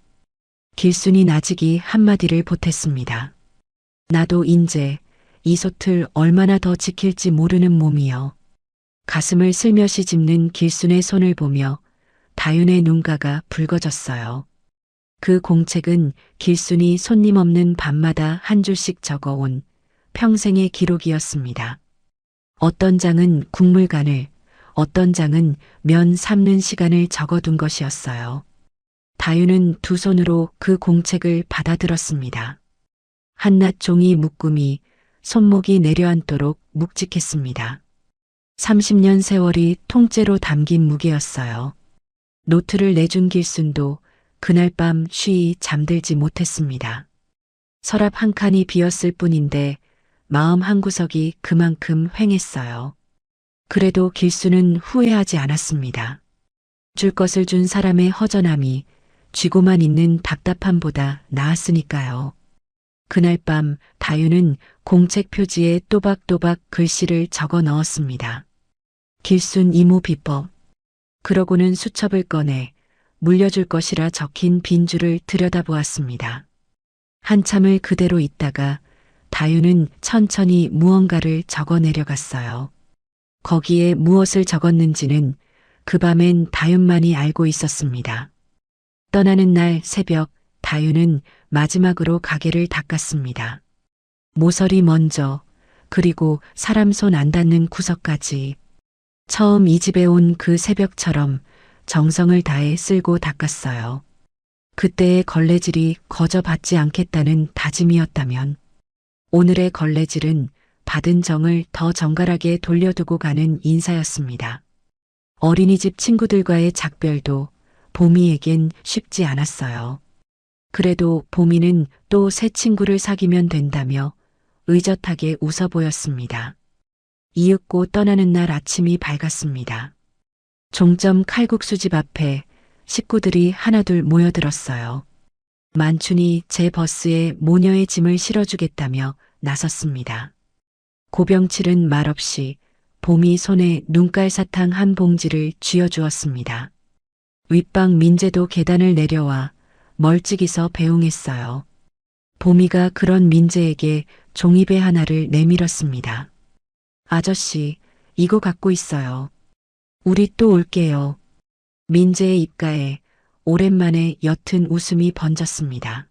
길순이 나직이 한마디를 보탰습니다. 나도 인제 이 솥을 얼마나 더 지킬지 모르는 몸이여. 가슴을 슬며시 짚는 길순의 손을 보며 다윤의 눈가가 붉어졌어요. 그 공책은 길순이 손님 없는 밤마다 한 줄씩 적어온 평생의 기록이었습니다. 어떤 장은 국물간을, 어떤 장은 면 삶는 시간을 적어둔 것이었어요. 다유는 두 손으로 그 공책을 받아들었습니다. 한낱 종이 묶음이 손목이 내려앉도록 묵직했습니다. 30년 세월이 통째로 담긴 무게였어요. 노트를 내준 길순도 그날 밤 쉬이 잠들지 못했습니다. 서랍 한 칸이 비었을 뿐인데 마음 한구석이 그만큼 휑했어요. 그래도 길순은 후회하지 않았습니다. 줄 것을 준 사람의 허전함이 쥐고만 있는 답답함보다 나았으니까요. 그날 밤 다유는 공책 표지에 또박또박 글씨를 적어 넣었습니다. 길순 이모 비법. 그러고는 수첩을 꺼내 물려줄 것이라 적힌 빈줄을 들여다보았습니다. 한참을 그대로 있다가 다유는 천천히 무언가를 적어 내려갔어요. 거기에 무엇을 적었는지는 그 밤엔 다윤만이 알고 있었습니다. 떠나는 날 새벽 다유는 마지막으로 가게를 닦았습니다. 모서리 먼저, 그리고 사람 손 안 닿는 구석까지. 처음 이 집에 온 그 새벽처럼 정성을 다해 쓸고 닦았어요. 그때의 걸레질이 거저 받지 않겠다는 다짐이었다면 오늘의 걸레질은 받은 정을 더 정갈하게 돌려두고 가는 인사였습니다. 어린이집 친구들과의 작별도 보미에겐 쉽지 않았어요. 그래도 보미는 또 새 친구를 사귀면 된다며 의젓하게 웃어 보였습니다. 이윽고 떠나는 날 아침이 밝았습니다. 종점 칼국수집 앞에 식구들이 하나둘 모여들었어요. 만춘이 제 버스에 모녀의 짐을 실어주겠다며 나섰습니다. 고병칠은 말없이 봄이 손에 눈깔 사탕 한 봉지를 쥐어주었습니다. 윗방 민재도 계단을 내려와 멀찍이서 배웅했어요. 봄이가 그런 민재에게 종이배 하나를 내밀었습니다. 아저씨, 이거 갖고 있어요. 우리 또 올게요. 민재의 입가에 오랜만에 옅은 웃음이 번졌습니다.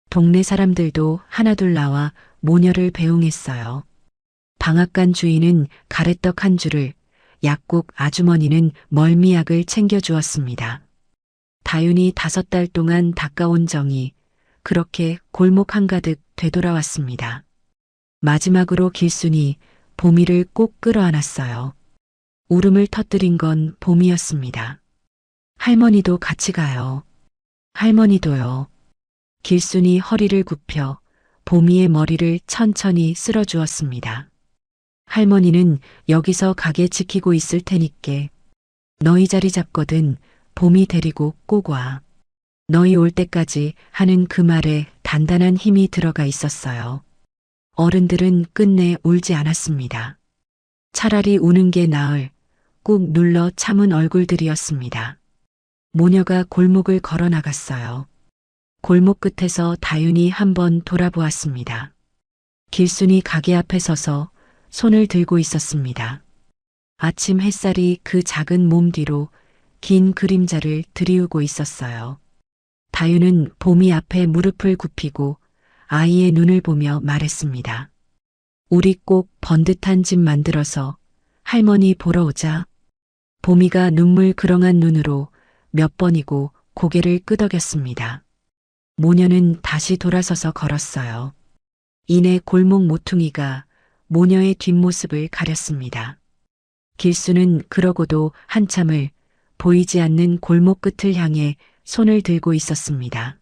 동네 사람들도 하나둘 나와 모녀를 배웅했어요. 방앗간 주인은 가래떡 한 줄을, 약국 아주머니는 멀미약을 챙겨주었습니다. 다윤이 5달 동안 닦아온 정이 그렇게 골목 한가득 되돌아왔습니다. 마지막으로 길순이 보미를 꼭 끌어안았어요. 울음을 터뜨린 건 봄이었습니다. 할머니도 같이 가요. 할머니도요. 길순이 허리를 굽혀 보미의 머리를 천천히 쓸어주었습니다. 할머니는 여기서 가게 지키고 있을 테니께. 너희 자리 잡거든 봄이 데리고 꼭 와. 너희 올 때까지 하는 그 말에 단단한 힘이 들어가 있었어요. 어른들은 끝내 울지 않았습니다. 차라리 우는 게 나을 꾹 눌러 참은 얼굴들이었습니다. 모녀가 골목을 걸어 나갔어요. 골목 끝에서 다윤이 한번 돌아보았습니다. 길순이 가게 앞에 서서 손을 들고 있었습니다. 아침 햇살이 그 작은 몸 뒤로 긴 그림자를 드리우고 있었어요. 다윤은 봄이 앞에 무릎을 굽히고 아이의 눈을 보며 말했습니다. 우리 꼭 번듯한 집 만들어서 할머니 보러 오자. 봄이가 눈물 그렁한 눈으로 몇 번이고 고개를 끄덕였습니다. 모녀는 다시 돌아서서 걸었어요. 이내 골목 모퉁이가 모녀의 뒷모습을 가렸습니다. 길수는 그러고도 한참을 보이지 않는 골목 끝을 향해 손을 들고 있었습니다.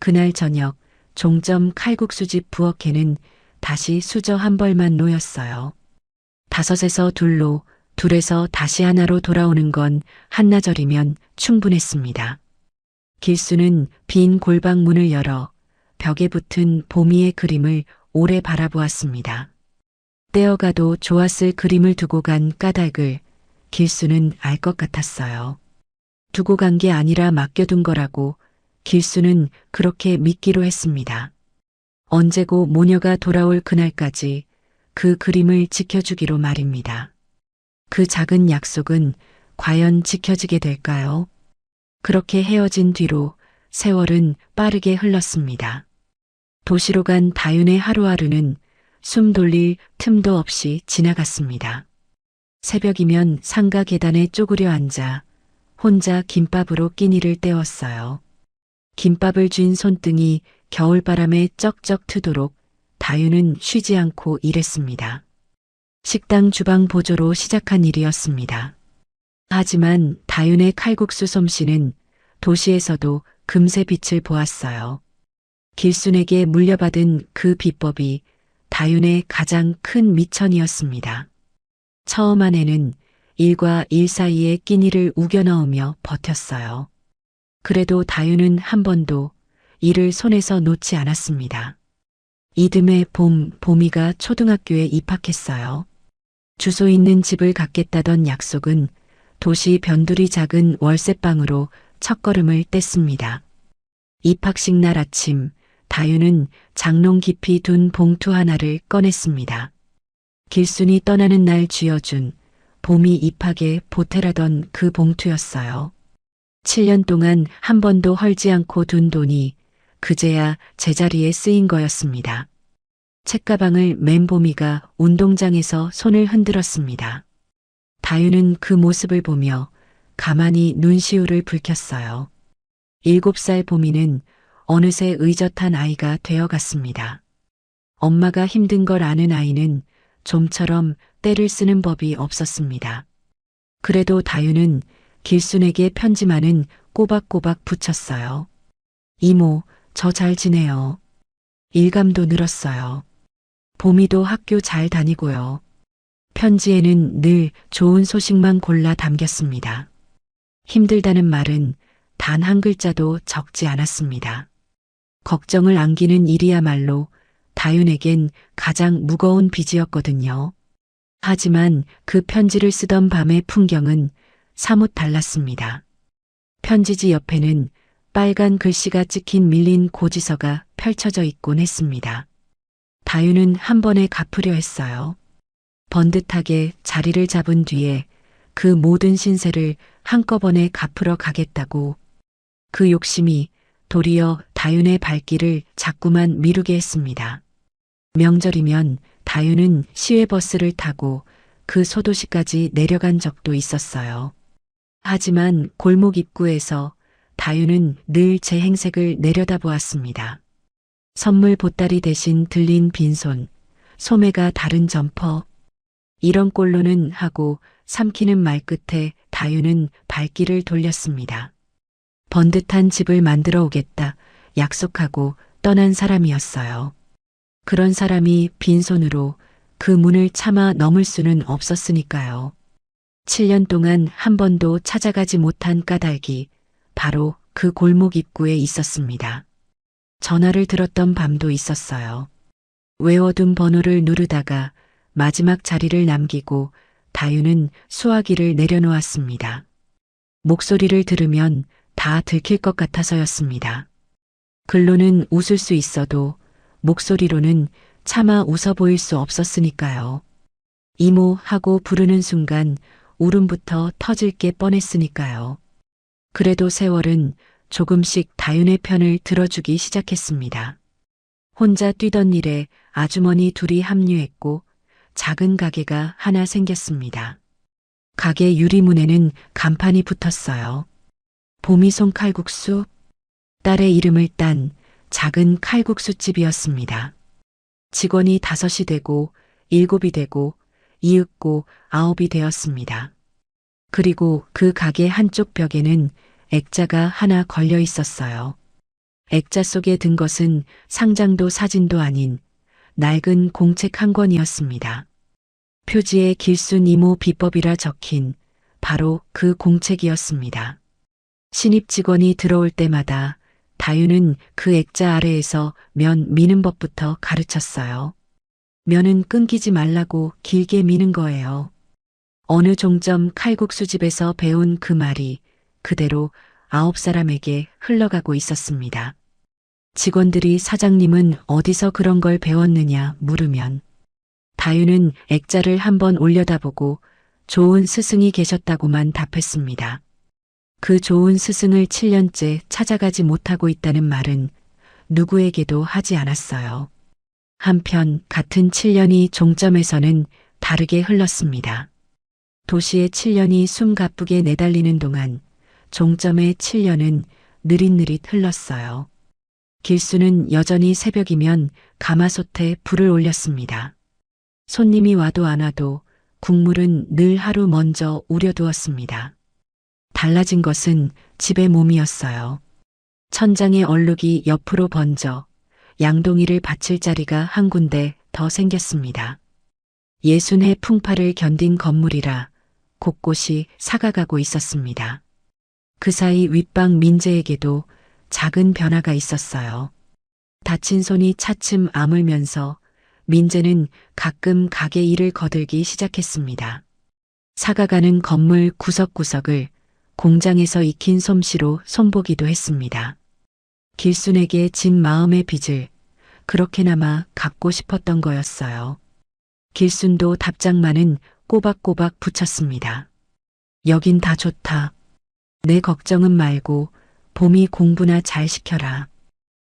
그날 저녁 종점 칼국수집 부엌에는 다시 수저 한 벌만 놓였어요. 5에서 2로 2에서 다시 하나로 돌아오는 건 한나절이면 충분했습니다. 길수는 빈 골방 문을 열어 벽에 붙은 봄이의 그림을 오래 바라보았습니다. 떼어가도 좋았을 그림을 두고 간 까닭을 길수는 알 것 같았어요. 두고 간 게 아니라 맡겨둔 거라고 길수는 그렇게 믿기로 했습니다. 언제고 모녀가 돌아올 그날까지 그 그림을 지켜주기로 말입니다. 그 작은 약속은 과연 지켜지게 될까요? 그렇게 헤어진 뒤로 세월은 빠르게 흘렀습니다. 도시로 간 다윤의 하루하루는 숨 돌릴 틈도 없이 지나갔습니다. 새벽이면 상가 계단에 쪼그려 앉아 혼자 김밥으로 끼니를 때웠어요. 김밥을 쥔 손등이 겨울바람에 쩍쩍 트도록 다윤은 쉬지 않고 일했습니다. 식당 주방 보조로 시작한 일이었습니다. 하지만 다윤의 칼국수 솜씨는 도시에서도 금세 빛을 보았어요. 길순에게 물려받은 그 비법이 다윤의 가장 큰 미천이었습니다. 처음 한 해는 일과 일 사이에 끼니를 우겨 넣으며 버텼어요. 그래도 다윤은 한 번도 일을 손에서 놓지 않았습니다. 이듬해 보미가 초등학교에 입학했어요. 주소 있는 집을 갖겠다던 약속은 도시 변두리 작은 월세방으로 첫걸음을 뗐습니다. 입학식 날 아침, 다윤은 장롱 깊이 둔 봉투 하나를 꺼냈습니다. 길순이 떠나는 날 쥐어준 봄이 입학에 보태라던 그 봉투였어요. 7년 동안 한 번도 헐지 않고 둔 돈이 그제야 제자리에 쓰인 거였습니다. 책가방을 맨 봄이가 운동장에서 손을 흔들었습니다. 다윤은 그 모습을 보며 가만히 눈시울을 붉혔어요. 7살 봄이는 어느새 의젓한 아이가 되어갔습니다. 엄마가 힘든 걸 아는 아이는 좀처럼 때를 쓰는 법이 없었습니다. 그래도 다윤은 길순에게 편지만은 꼬박꼬박 붙였어요. 이모, 저 잘 지내요. 일감도 늘었어요. 봄이도 학교 잘 다니고요. 편지에는 늘 좋은 소식만 골라 담겼습니다. 힘들다는 말은 단 한 글자도 적지 않았습니다. 걱정을 안기는 일이야말로 다윤에겐 가장 무거운 빚이었거든요. 하지만 그 편지를 쓰던 밤의 풍경은 사뭇 달랐습니다. 편지지 옆에는 빨간 글씨가 찍힌 밀린 고지서가 펼쳐져 있곤 했습니다. 다윤은 한 번에 갚으려 했어요. 번듯하게 자리를 잡은 뒤에 그 모든 신세를 한꺼번에 갚으러 가겠다고. 그 욕심이 도리어 다윤의 발길을 자꾸만 미루게 했습니다. 명절이면 다윤은 시외버스를 타고 그 소도시까지 내려간 적도 있었어요. 하지만 골목 입구에서 다윤은 늘 제 행색을 내려다보았습니다. 선물 보따리 대신 들린 빈손, 소매가 다른 점퍼. 이런 꼴로는 하고 삼키는 말 끝에 다윤은 발길을 돌렸습니다. 번듯한 집을 만들어 오겠다 약속하고 떠난 사람이었어요. 그런 사람이 빈손으로 그 문을 차마 넘을 수는 없었으니까요. 7년 동안 한 번도 찾아가지 못한 까닭이 바로 그 골목 입구에 있었습니다. 전화를 들었던 밤도 있었어요. 외워둔 번호를 누르다가 마지막 자리를 남기고 다윤은 수화기를 내려놓았습니다. 목소리를 들으면 다 들킬 것 같아서였습니다. 글로는 웃을 수 있어도 목소리로는 차마 웃어 보일 수 없었으니까요. 이모 하고 부르는 순간 울음부터 터질 게 뻔했으니까요. 그래도 세월은 조금씩 다윤의 편을 들어주기 시작했습니다. 혼자 뛰던 일에 아주머니 둘이 합류했고 작은 가게가 하나 생겼습니다. 가게 유리문에는 간판이 붙었어요. 봄이송 칼국수, 딸의 이름을 딴 작은 칼국수집이었습니다. 직원이 5이 되고 7이 되고 이윽고 9이 되었습니다. 그리고 그 가게 한쪽 벽에는 액자가 하나 걸려 있었어요. 액자 속에 든 것은 상장도 사진도 아닌 낡은 공책 한 권이었습니다. 표지에 길순 이모 비법이라 적힌 바로 그 공책이었습니다. 신입 직원이 들어올 때마다 다윤은 그 액자 아래에서 면 미는 법부터 가르쳤어요. 면은 끊기지 말라고 길게 미는 거예요. 어느 종점 칼국수집에서 배운 그 말이 그대로 9사람에게 흘러가고 있었습니다. 직원들이 사장님은 어디서 그런 걸 배웠느냐 물으면 다윤은 액자를 한번 올려다보고 좋은 스승이 계셨다고만 답했습니다. 그 좋은 스승을 7년째 찾아가지 못하고 있다는 말은 누구에게도 하지 않았어요. 한편 같은 7년이 종점에서는 다르게 흘렀습니다. 도시의 7년이 숨가쁘게 내달리는 동안 종점의 7년은 느릿느릿 흘렀어요. 길수는 여전히 새벽이면 가마솥에 불을 올렸습니다. 손님이 와도 안 와도 국물은 늘 하루 먼저 우려두었습니다. 달라진 것은 집의 몸이었어요. 천장의 얼룩이 옆으로 번져 양동이를 받칠 자리가 한 군데 더 생겼습니다. 60해 풍파를 견딘 건물이라 곳곳이 사가가고 있었습니다. 그 사이 윗방 민재에게도 작은 변화가 있었어요. 다친 손이 차츰 아물면서 민재는 가끔 가게 일을 거들기 시작했습니다. 사가가는 건물 구석구석을 공장에서 익힌 솜씨로 손보기도 했습니다. 길순에게 진 마음의 빚을 그렇게나마 갚고 싶었던 거였어요. 길순도 답장만은 꼬박꼬박 붙였습니다. 여긴 다 좋다. 내 걱정은 말고 봄이 공부나 잘 시켜라.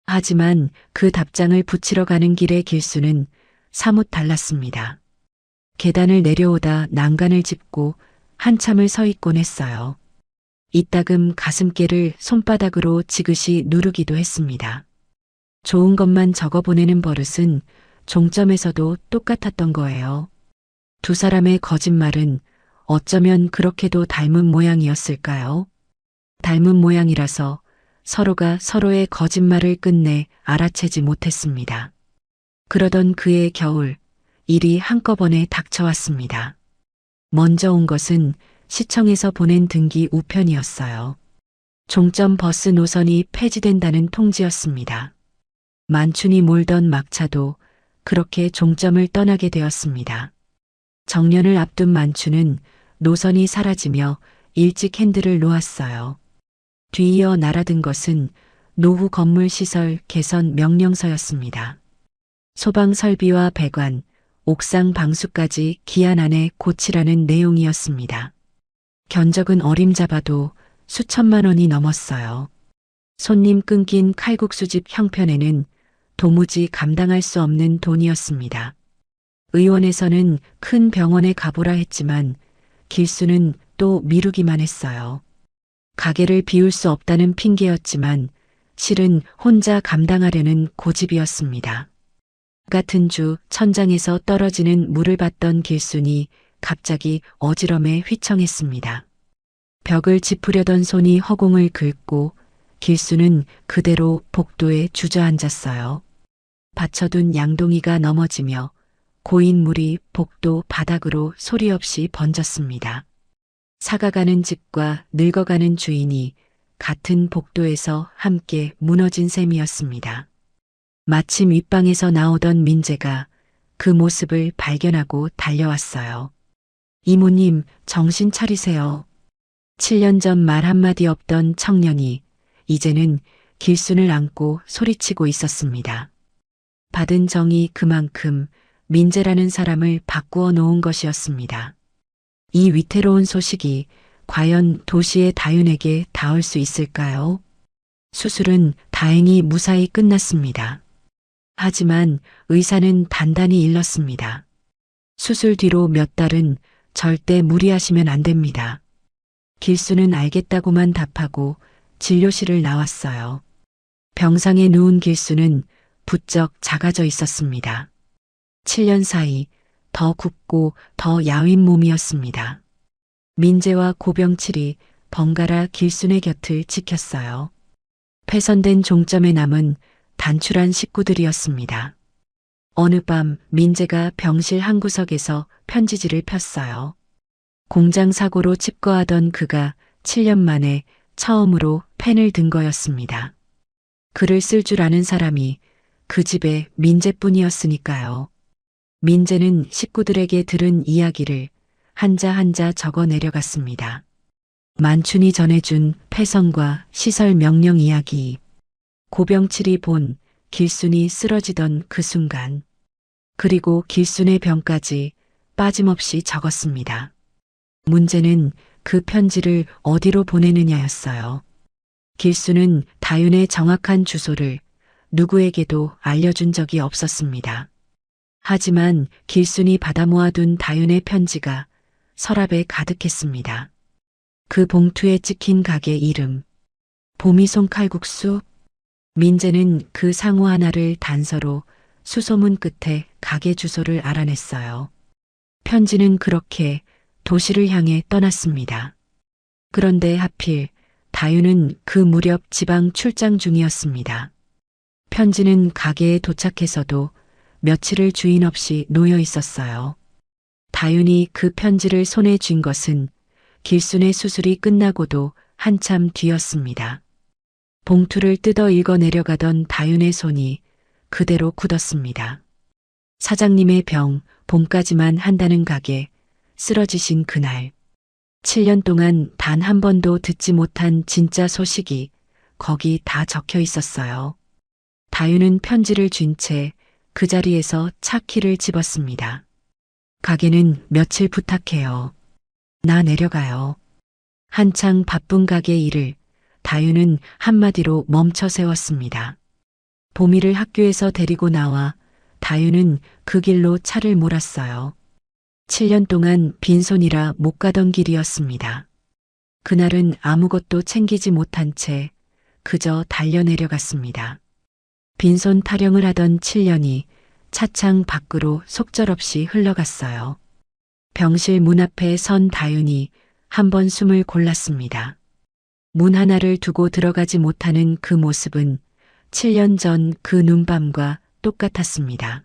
하지만 그 답장을 붙이러 가는 길의 길수는 사뭇 달랐습니다. 계단을 내려오다 난간을 짚고 한참을 서 있곤 했어요. 이따금 가슴께를 손바닥으로 지그시 누르기도 했습니다. 좋은 것만 적어 보내는 버릇은 종점에서도 똑같았던 거예요. 두 사람의 거짓말은 어쩌면 그렇게도 닮은 모양이었을까요? 닮은 모양이라서 서로가 서로의 거짓말을 끝내 알아채지 못했습니다. 그러던 그의 겨울, 일이 한꺼번에 닥쳐왔습니다. 먼저 온 것은 시청에서 보낸 등기 우편이었어요. 종점 버스 노선이 폐지된다는 통지였습니다. 만춘이 몰던 막차도 그렇게 종점을 떠나게 되었습니다. 정년을 앞둔 만춘은 노선이 사라지며 일찍 핸들을 놓았어요. 뒤이어 날아든 것은 노후 건물 시설 개선 명령서였습니다. 소방 설비와 배관, 옥상 방수까지 기한 안에 고치라는 내용이었습니다. 견적은 어림잡아도 수천만 원이 넘었어요. 손님 끊긴 칼국수집 형편에는 도무지 감당할 수 없는 돈이었습니다. 의원에서는 큰 병원에 가보라 했지만 길수는 또 미루기만 했어요. 가게를 비울 수 없다는 핑계였지만 실은 혼자 감당하려는 고집이었습니다. 같은 주 천장에서 떨어지는 물을 받던 길순이 갑자기 어지럼해 휘청했습니다. 벽을 짚으려던 손이 허공을 긁고 길수는 그대로 복도에 주저앉았어요. 받쳐둔 양동이가 넘어지며 고인 물이 복도 바닥으로 소리 없이 번졌습니다. 사가가는 집과 늙어가는 주인이 같은 복도에서 함께 무너진 셈이었습니다. 마침 윗방에서 나오던 민재가 그 모습을 발견하고 달려왔어요. 이모님, 정신 차리세요. 7년 전 말 한마디 없던 청년이 이제는 길순을 안고 소리치고 있었습니다. 받은 정이 그만큼 민재라는 사람을 바꾸어 놓은 것이었습니다. 이 위태로운 소식이 과연 도시의 다윤에게 닿을 수 있을까요? 수술은 다행히 무사히 끝났습니다. 하지만 의사는 단단히 일렀습니다. 수술 뒤로 몇 달은 절대 무리하시면 안 됩니다. 길수는 알겠다고만 답하고 진료실을 나왔어요. 병상에 누운 길수는 부쩍 작아져 있었습니다. 7년 사이 더 굽고 더 야윈 몸이었습니다. 민재와 고병칠이 번갈아 길순의 곁을 지켰어요. 폐선된 종점에 남은 단출한 식구들이었습니다. 어느 밤 민재가 병실 한 구석에서 편지지를 폈어요. 공장 사고로 칩거하던 그가 7년 만에 처음으로 펜을 든 거였습니다. 글을 쓸 줄 아는 사람이 그 집에 민재뿐이었으니까요. 민재는 식구들에게 들은 이야기를 한자 한자 적어 내려갔습니다. 만춘이 전해준 폐선과 시설 명령 이야기, 고병칠이 본 길순이 쓰러지던 그 순간, 그리고 길순의 병까지 빠짐없이 적었습니다. 문제는 그 편지를 어디로 보내느냐였어요. 길수는 다윤의 정확한 주소를 누구에게도 알려준 적이 없었습니다. 하지만 길순이 받아 모아둔 다윤의 편지가 서랍에 가득했습니다. 그 봉투에 찍힌 가게 이름, 보미송 칼국수. 민재는 그 상호 하나를 단서로 수소문 끝에 가게 주소를 알아냈어요. 편지는 그렇게 도시를 향해 떠났습니다. 그런데 하필 다윤은 그 무렵 지방 출장 중이었습니다. 편지는 가게에 도착해서도 며칠을 주인 없이 놓여 있었어요. 다윤이 그 편지를 손에 쥔 것은 길순의 수술이 끝나고도 한참 뒤였습니다. 봉투를 뜯어 읽어 내려가던 다윤의 손이 그대로 굳었습니다. 사장님의 병, 봄까지만 한다는 가게, 쓰러지신 그날. 7년 동안 단 한 번도 듣지 못한 진짜 소식이 거기 다 적혀 있었어요. 다윤은 편지를 쥔 채 그 자리에서 차 키를 집었습니다. 가게는 며칠 부탁해요. 나 내려가요. 한창 바쁜 가게 일을 다윤은 한마디로 멈춰 세웠습니다. 보미를 학교에서 데리고 나와 다윤은 그 길로 차를 몰았어요. 7년 동안 빈손이라 못 가던 길이었습니다. 그날은 아무것도 챙기지 못한 채 그저 달려 내려갔습니다. 빈손 타령을 하던 7년이 차창 밖으로 속절없이 흘러갔어요. 병실 문 앞에 선 다윤이 한 번 숨을 골랐습니다. 문 하나를 두고 들어가지 못하는 그 모습은 7년 전 그 눈밤과 똑같았습니다.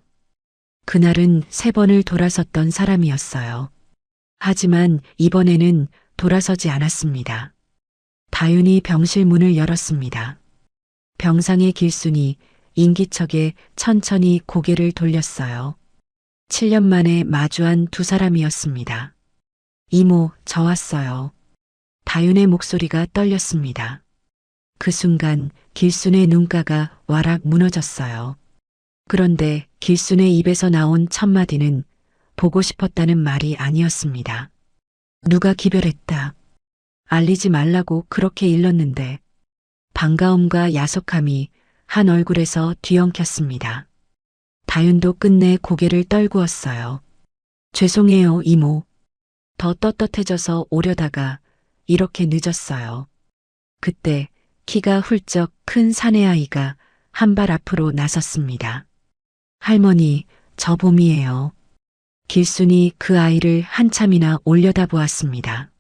그날은 3번을 돌아섰던 사람이었어요. 하지만 이번에는 돌아서지 않았습니다. 다윤이 병실 문을 열었습니다. 병상의 길순이 인기척에 천천히 고개를 돌렸어요. 7년 만에 마주한 두 사람이었습니다. 이모, 저 왔어요. 다윤의 목소리가 떨렸습니다. 그 순간 길순의 눈가가 와락 무너졌어요. 그런데 길순의 입에서 나온 첫마디는 보고 싶었다는 말이 아니었습니다. 누가 기별했다. 알리지 말라고 그렇게 일렀는데. 반가움과 야속함이 한 얼굴에서 뒤엉켰습니다. 다윤도 끝내 고개를 떨구었어요. 죄송해요, 이모. 더 떳떳해져서 오려다가 이렇게 늦었어요. 그때 키가 훌쩍 큰 사내아이가 한 발 앞으로 나섰습니다. 할머니, 저 봄이에요. 길순이 그 아이를 한참이나 올려다보았습니다.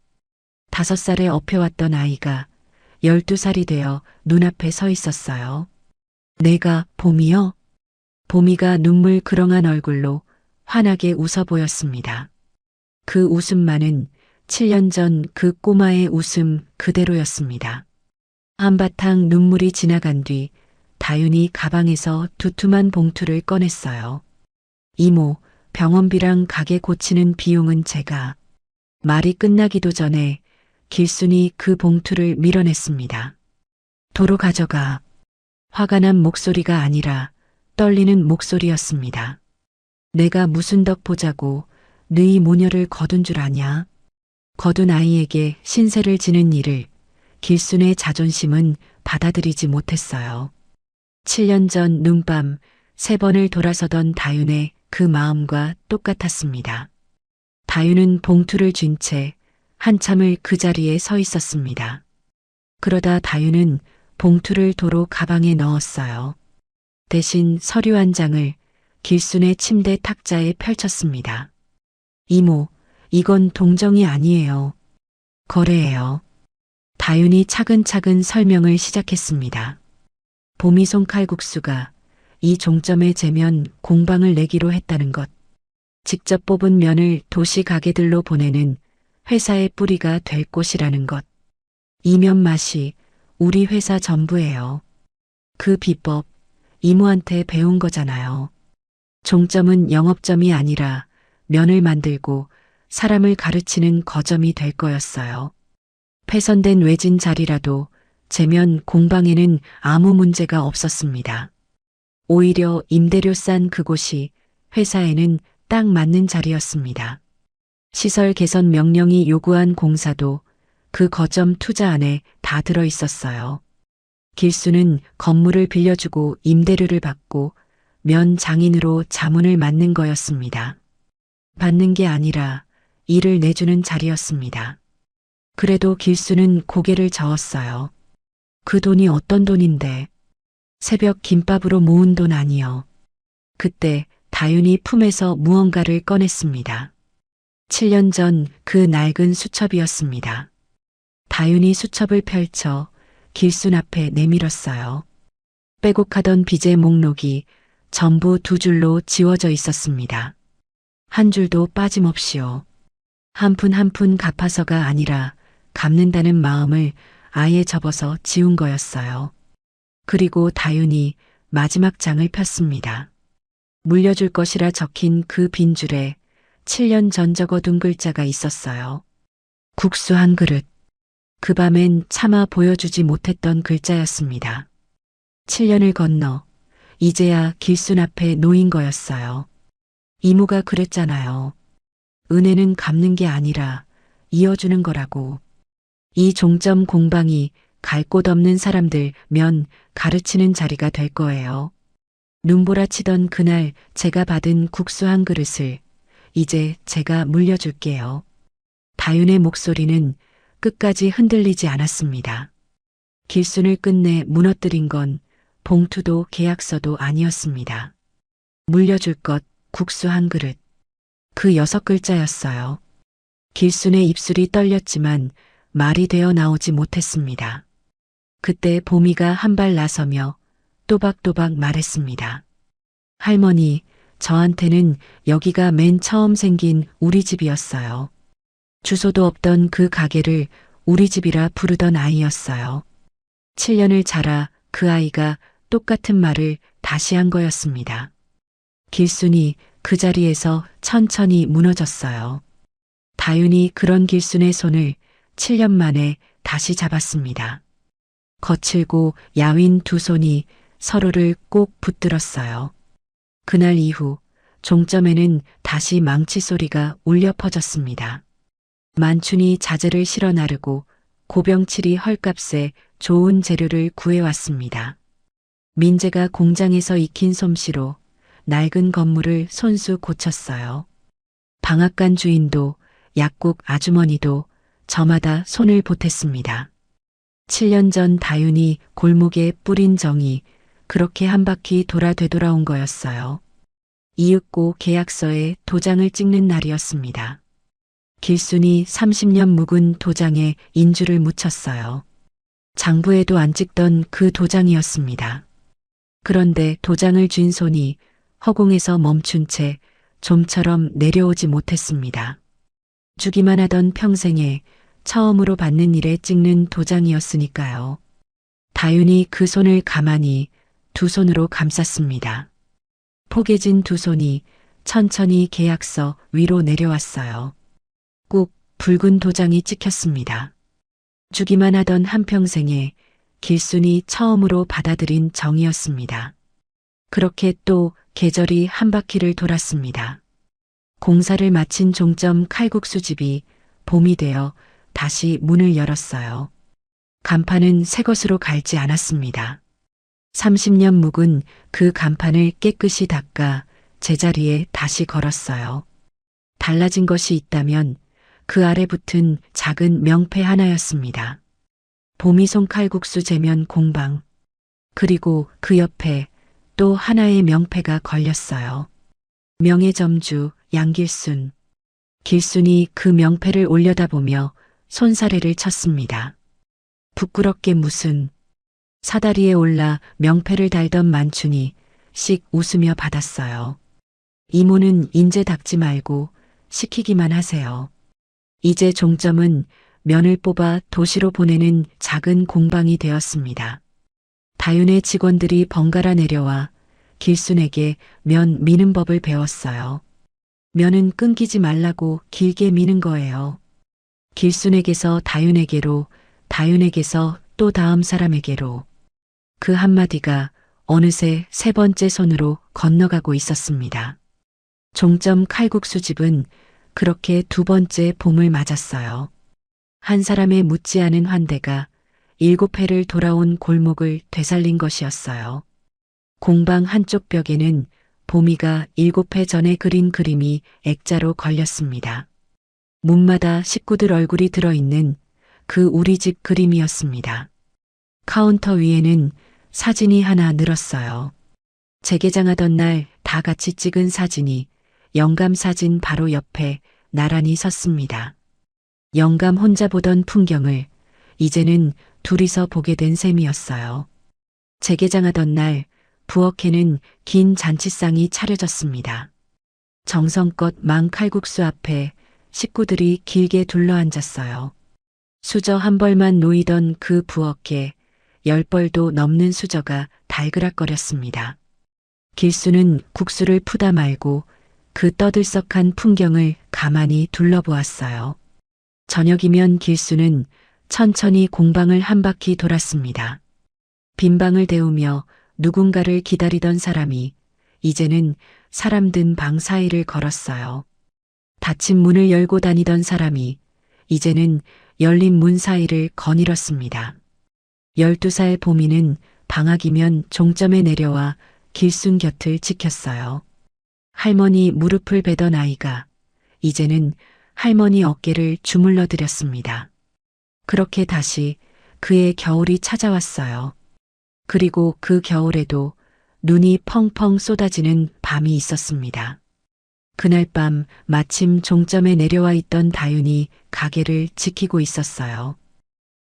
5살에 업혀왔던 아이가 12살이 되어 눈앞에 서 있었어요. 내가 봄이요? 봄이가 눈물 그렁한 얼굴로 환하게 웃어 보였습니다. 그 웃음만은 7년 전 그 꼬마의 웃음 그대로였습니다. 한바탕 눈물이 지나간 뒤 다윤이 가방에서 두툼한 봉투를 꺼냈어요. 이모, 병원비랑 가게 고치는 비용은 제가. 말이 끝나기도 전에 길순이 그 봉투를 밀어냈습니다. 도로 가져가. 화가 난 목소리가 아니라 떨리는 목소리였습니다. 내가 무슨 덕 보자고 너희 모녀를 거둔 줄 아냐? 거둔 아이에게 신세를 지는 일을 길순의 자존심은 받아들이지 못했어요. 7년 전 눈밤 3번을 돌아서던 다윤의 그 마음과 똑같았습니다. 다윤은 봉투를 쥔 채 한참을 그 자리에 서 있었습니다. 그러다 다윤은 봉투를 도로 가방에 넣었어요. 대신 서류 한 장을 길순의 침대 탁자에 펼쳤습니다. 이모, 이건 동정이 아니에요. 거래예요. 다윤이 차근차근 설명을 시작했습니다. 보미송 칼국수가 이 종점에 재면 공방을 내기로 했다는 것. 직접 뽑은 면을 도시 가게들로 보내는 회사의 뿌리가 될 곳이라는 것. 이 면 맛이 우리 회사 전부예요. 그 비법 이모한테 배운 거잖아요. 종점은 영업점이 아니라 면을 만들고 사람을 가르치는 거점이 될 거였어요. 폐선된 외진 자리라도 재면 공방에는 아무 문제가 없었습니다. 오히려 임대료 싼 그곳이 회사에는 딱 맞는 자리였습니다. 시설 개선 명령이 요구한 공사도 그 거점 투자 안에 다 들어 있었어요. 길수는 건물을 빌려주고 임대료를 받고 면 장인으로 자문을 맡는 거였습니다. 받는 게 아니라 일을 내주는 자리였습니다. 그래도 길수는 고개를 저었어요. 그 돈이 어떤 돈인데? 새벽 김밥으로 모은 돈 아니요. 그때 다윤이 품에서 무언가를 꺼냈습니다. 7년 전 그 낡은 수첩이었습니다. 다윤이 수첩을 펼쳐 길순 앞에 내밀었어요. 빼곡하던 빚의 목록이 전부 두 줄로 지워져 있었습니다. 한 줄도 빠짐없이요. 한 푼 한 푼 갚아서가 아니라 갚는다는 마음을 아예 접어서 지운 거였어요. 그리고 다윤이 마지막 장을 폈습니다. 물려줄 것이라 적힌 그 빈줄에 7년 전 적어둔 글자가 있었어요. 국수 한 그릇. 그 밤엔 차마 보여주지 못했던 글자였습니다. 7년을 건너 이제야 길순 앞에 놓인 거였어요. 이모가 그랬잖아요. 은혜는 갚는 게 아니라 이어주는 거라고. 이 종점 공방이 갈 곳 없는 사람들 면 가르치는 자리가 될 거예요. 눈보라치던 그날 제가 받은 국수 한 그릇을 이제 제가 물려줄게요. 다윤의 목소리는 끝까지 흔들리지 않았습니다. 길순을 끝내 무너뜨린 건 봉투도 계약서도 아니었습니다. 물려줄 것, 국수 한 그릇. 그 6글자였어요. 길순의 입술이 떨렸지만 말이 되어 나오지 못했습니다. 그때 보미가 한 발 나서며 또박또박 말했습니다. 할머니, 저한테는 여기가 맨 처음 생긴 우리 집이었어요. 주소도 없던 그 가게를 우리 집이라 부르던 아이였어요. 7년을 자라 그 아이가 똑같은 말을 다시 한 거였습니다. 길순이 그 자리에서 천천히 무너졌어요. 다윤이 그런 길순의 손을 7년 만에 다시 잡았습니다. 거칠고 야윈 두 손이 서로를 꼭 붙들었어요. 그날 이후 종점에는 다시 망치 소리가 울려 퍼졌습니다. 만춘이 자재를 실어 나르고 고병칠이 헐값에 좋은 재료를 구해왔습니다. 민재가 공장에서 익힌 솜씨로 낡은 건물을 손수 고쳤어요. 방앗간 주인도 약국 아주머니도 저마다 손을 보탰습니다. 7년 전 다윤이 골목에 뿌린 정이 그렇게 한 바퀴 되돌아온 거였어요. 이윽고 계약서에 도장을 찍는 날이었습니다. 길순이 30년 묵은 도장에 인주를 묻혔어요. 장부에도 안 찍던 그 도장이었습니다. 그런데 도장을 쥔 손이 허공에서 멈춘 채 좀처럼 내려오지 못했습니다. 주기만 하던 평생에 처음으로 받는 일에 찍는 도장이었으니까요. 다윤이 그 손을 가만히 두 손으로 감쌌습니다. 포개진 두 손이 천천히 계약서 위로 내려왔어요. 꾹 붉은 도장이 찍혔습니다. 주기만 하던 한평생에 길순이 처음으로 받아들인 정이었습니다. 그렇게 또 계절이 한 바퀴를 돌았습니다. 공사를 마친 종점 칼국수집이 봄이 되어 다시 문을 열었어요. 간판은 새 것으로 갈지 않았습니다. 30년 묵은 그 간판을 깨끗이 닦아 제자리에 다시 걸었어요. 달라진 것이 있다면 그 아래 붙은 작은 명패 하나였습니다. 봄이송 칼국수 재면 공방. 그리고 그 옆에 또 하나의 명패가 걸렸어요. 명예점주 양길순. 길순이 그 명패를 올려다보며 손사래를 쳤습니다. 부끄럽게 무슨. 사다리에 올라 명패를 달던 만춘이 씩 웃으며 받았어요. 이모는 인제 닦지 말고 시키기만 하세요. 이제 종점은 면을 뽑아 도시로 보내는 작은 공방이 되었습니다. 다윤의 직원들이 번갈아 내려와 길순에게 면 미는 법을 배웠어요. 면은 끊기지 말라고 길게 미는 거예요. 길순에게서 다윤에게로, 다윤에게서 또 다음 사람에게로. 그 한마디가 어느새 세 번째 손으로 건너가고 있었습니다. 종점 칼국수집은 그렇게 두 번째 봄을 맞았어요. 한 사람의 묻지 않은 환대가 7회를 돌아온 골목을 되살린 것이었어요. 공방 한쪽 벽에는 보미가 7회 전에 그린 그림이 액자로 걸렸습니다. 문마다 식구들 얼굴이 들어있는 그 우리 집 그림이었습니다. 카운터 위에는 사진이 하나 늘었어요. 재개장하던 날 다 같이 찍은 사진이 영감 사진 바로 옆에 나란히 섰습니다. 영감 혼자 보던 풍경을 이제는 둘이서 보게 된 셈이었어요. 재개장하던 날 부엌에는 긴 잔치상이 차려졌습니다. 정성껏 망 칼국수 앞에 식구들이 길게 둘러앉았어요. 수저 한 벌만 놓이던 그 부엌에 10벌도 넘는 수저가 달그락거렸습니다. 길수는 국수를 푸다 말고 그 떠들썩한 풍경을 가만히 둘러보았어요. 저녁이면 길수는 천천히 공방을 한 바퀴 돌았습니다. 빈 방을 데우며 누군가를 기다리던 사람이 이제는 사람 든 방 사이를 걸었어요. 닫힌 문을 열고 다니던 사람이 이제는 열린 문 사이를 거닐었습니다. 12살 보미는 방학이면 종점에 내려와 길순 곁을 지켰어요. 할머니 무릎을 베던 아이가 이제는 할머니 어깨를 주물러 드렸습니다. 그렇게 다시 그의 겨울이 찾아왔어요. 그리고 그 겨울에도 눈이 펑펑 쏟아지는 밤이 있었습니다. 그날 밤 마침 종점에 내려와 있던 다윤이 가게를 지키고 있었어요.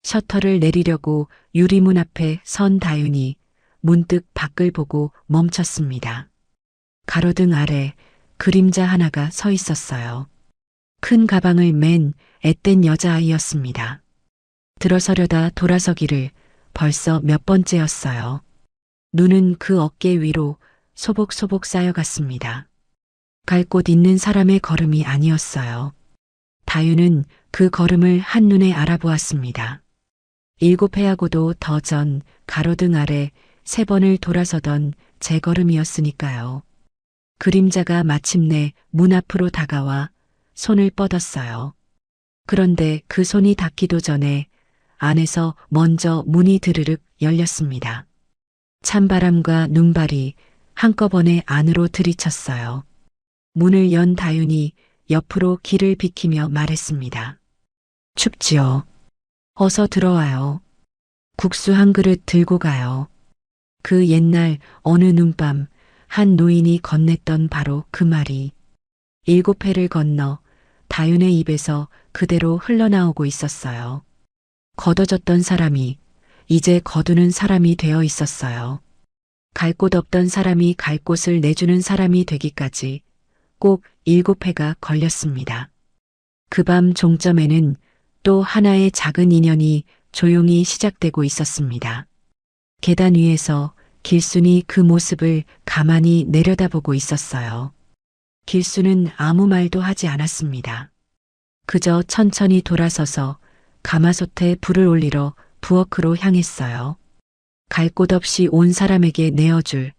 셔터를 내리려고 유리문 앞에 선 다윤이 문득 밖을 보고 멈췄습니다. 가로등 아래 그림자 하나가 서 있었어요. 큰 가방을 맨 앳된 여자아이였습니다. 들어서려다 돌아서기를 벌써 몇 번째였어요. 눈은 그 어깨 위로 소복소복 쌓여갔습니다. 갈 곳 있는 사람의 걸음이 아니었어요. 다윤은 그 걸음을 한눈에 알아보았습니다. 7회하고도 더 전 가로등 아래 3번을 돌아서던 제 걸음이었으니까요. 그림자가 마침내 문 앞으로 다가와 손을 뻗었어요. 그런데 그 손이 닿기도 전에 안에서 먼저 문이 드르륵 열렸습니다. 찬바람과 눈발이 한꺼번에 안으로 들이쳤어요. 문을 연 다윤이 옆으로 길을 비키며 말했습니다. 춥지요. 어서 들어와요. 국수 한 그릇 들고 가요. 그 옛날 어느 눈밤 한 노인이 건넸던 바로 그 말이 7회를 건너 다윤의 입에서 그대로 흘러나오고 있었어요. 걷어졌던 사람이 이제 거두는 사람이 되어 있었어요. 갈 곳 없던 사람이 갈 곳을 내주는 사람이 되기까지 꼭 7회가 걸렸습니다. 그 밤 종점에는 또 하나의 작은 인연이 조용히 시작되고 있었습니다. 계단 위에서 길순이 그 모습을 가만히 내려다보고 있었어요. 길순은 아무 말도 하지 않았습니다. 그저 천천히 돌아서서 가마솥에 불을 올리러 부엌으로 향했어요. 갈 곳 없이 온 사람에게 내어줄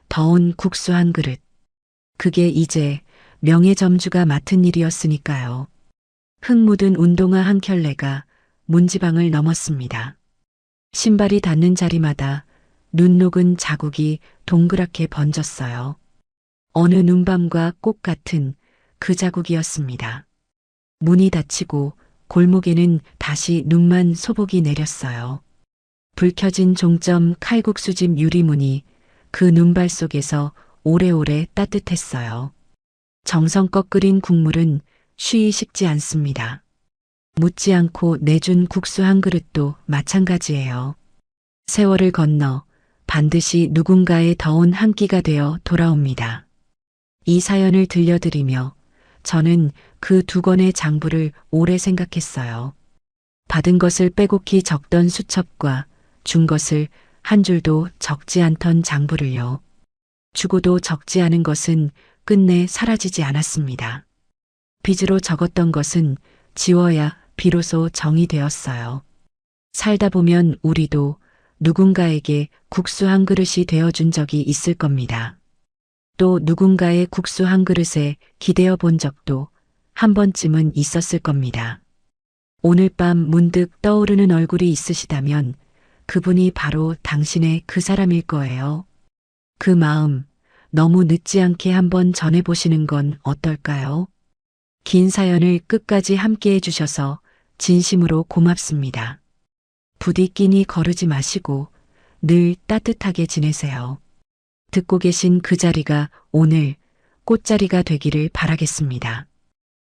더운 국수 한 그릇. 그게 이제 명예점주가 맡은 일이었으니까요. 흙 묻은 운동화 한 켤레가 문지방을 넘었습니다. 신발이 닿는 자리마다 눈 녹은 자국이 동그랗게 번졌어요. 어느 눈밤과 꽃 같은 그 자국이었습니다. 문이 닫히고 골목에는 다시 눈만 소복이 내렸어요. 불 켜진 종점 칼국수집 유리문이 그 눈발 속에서 오래오래 따뜻했어요. 정성껏 끓인 국물은 쉬이 식지 않습니다. 묻지 않고 내준 국수 한 그릇도 마찬가지예요. 세월을 건너 반드시 누군가의 더운 한 끼가 되어 돌아옵니다. 이 사연을 들려드리며 저는 그 2권의 장부를 오래 생각했어요. 받은 것을 빼곡히 적던 수첩과 준 것을 한 줄도 적지 않던 장부를요. 주고도 적지 않은 것은 끝내 사라지지 않았습니다. 빚으로 적었던 것은 지워야 비로소 정이 되었어요. 살다 보면 우리도 누군가에게 국수 한 그릇이 되어준 적이 있을 겁니다. 또 누군가의 국수 한 그릇에 기대어 본 적도 한 번쯤은 있었을 겁니다. 오늘 밤 문득 떠오르는 얼굴이 있으시다면 그분이 바로 당신의 그 사람일 거예요. 그 마음 너무 늦지 않게 한번 전해보시는 건 어떨까요? 긴 사연을 끝까지 함께 해주셔서 진심으로 고맙습니다. 부디 끼니 거르지 마시고 늘 따뜻하게 지내세요. 듣고 계신 그 자리가 오늘 꽃자리가 되기를 바라겠습니다.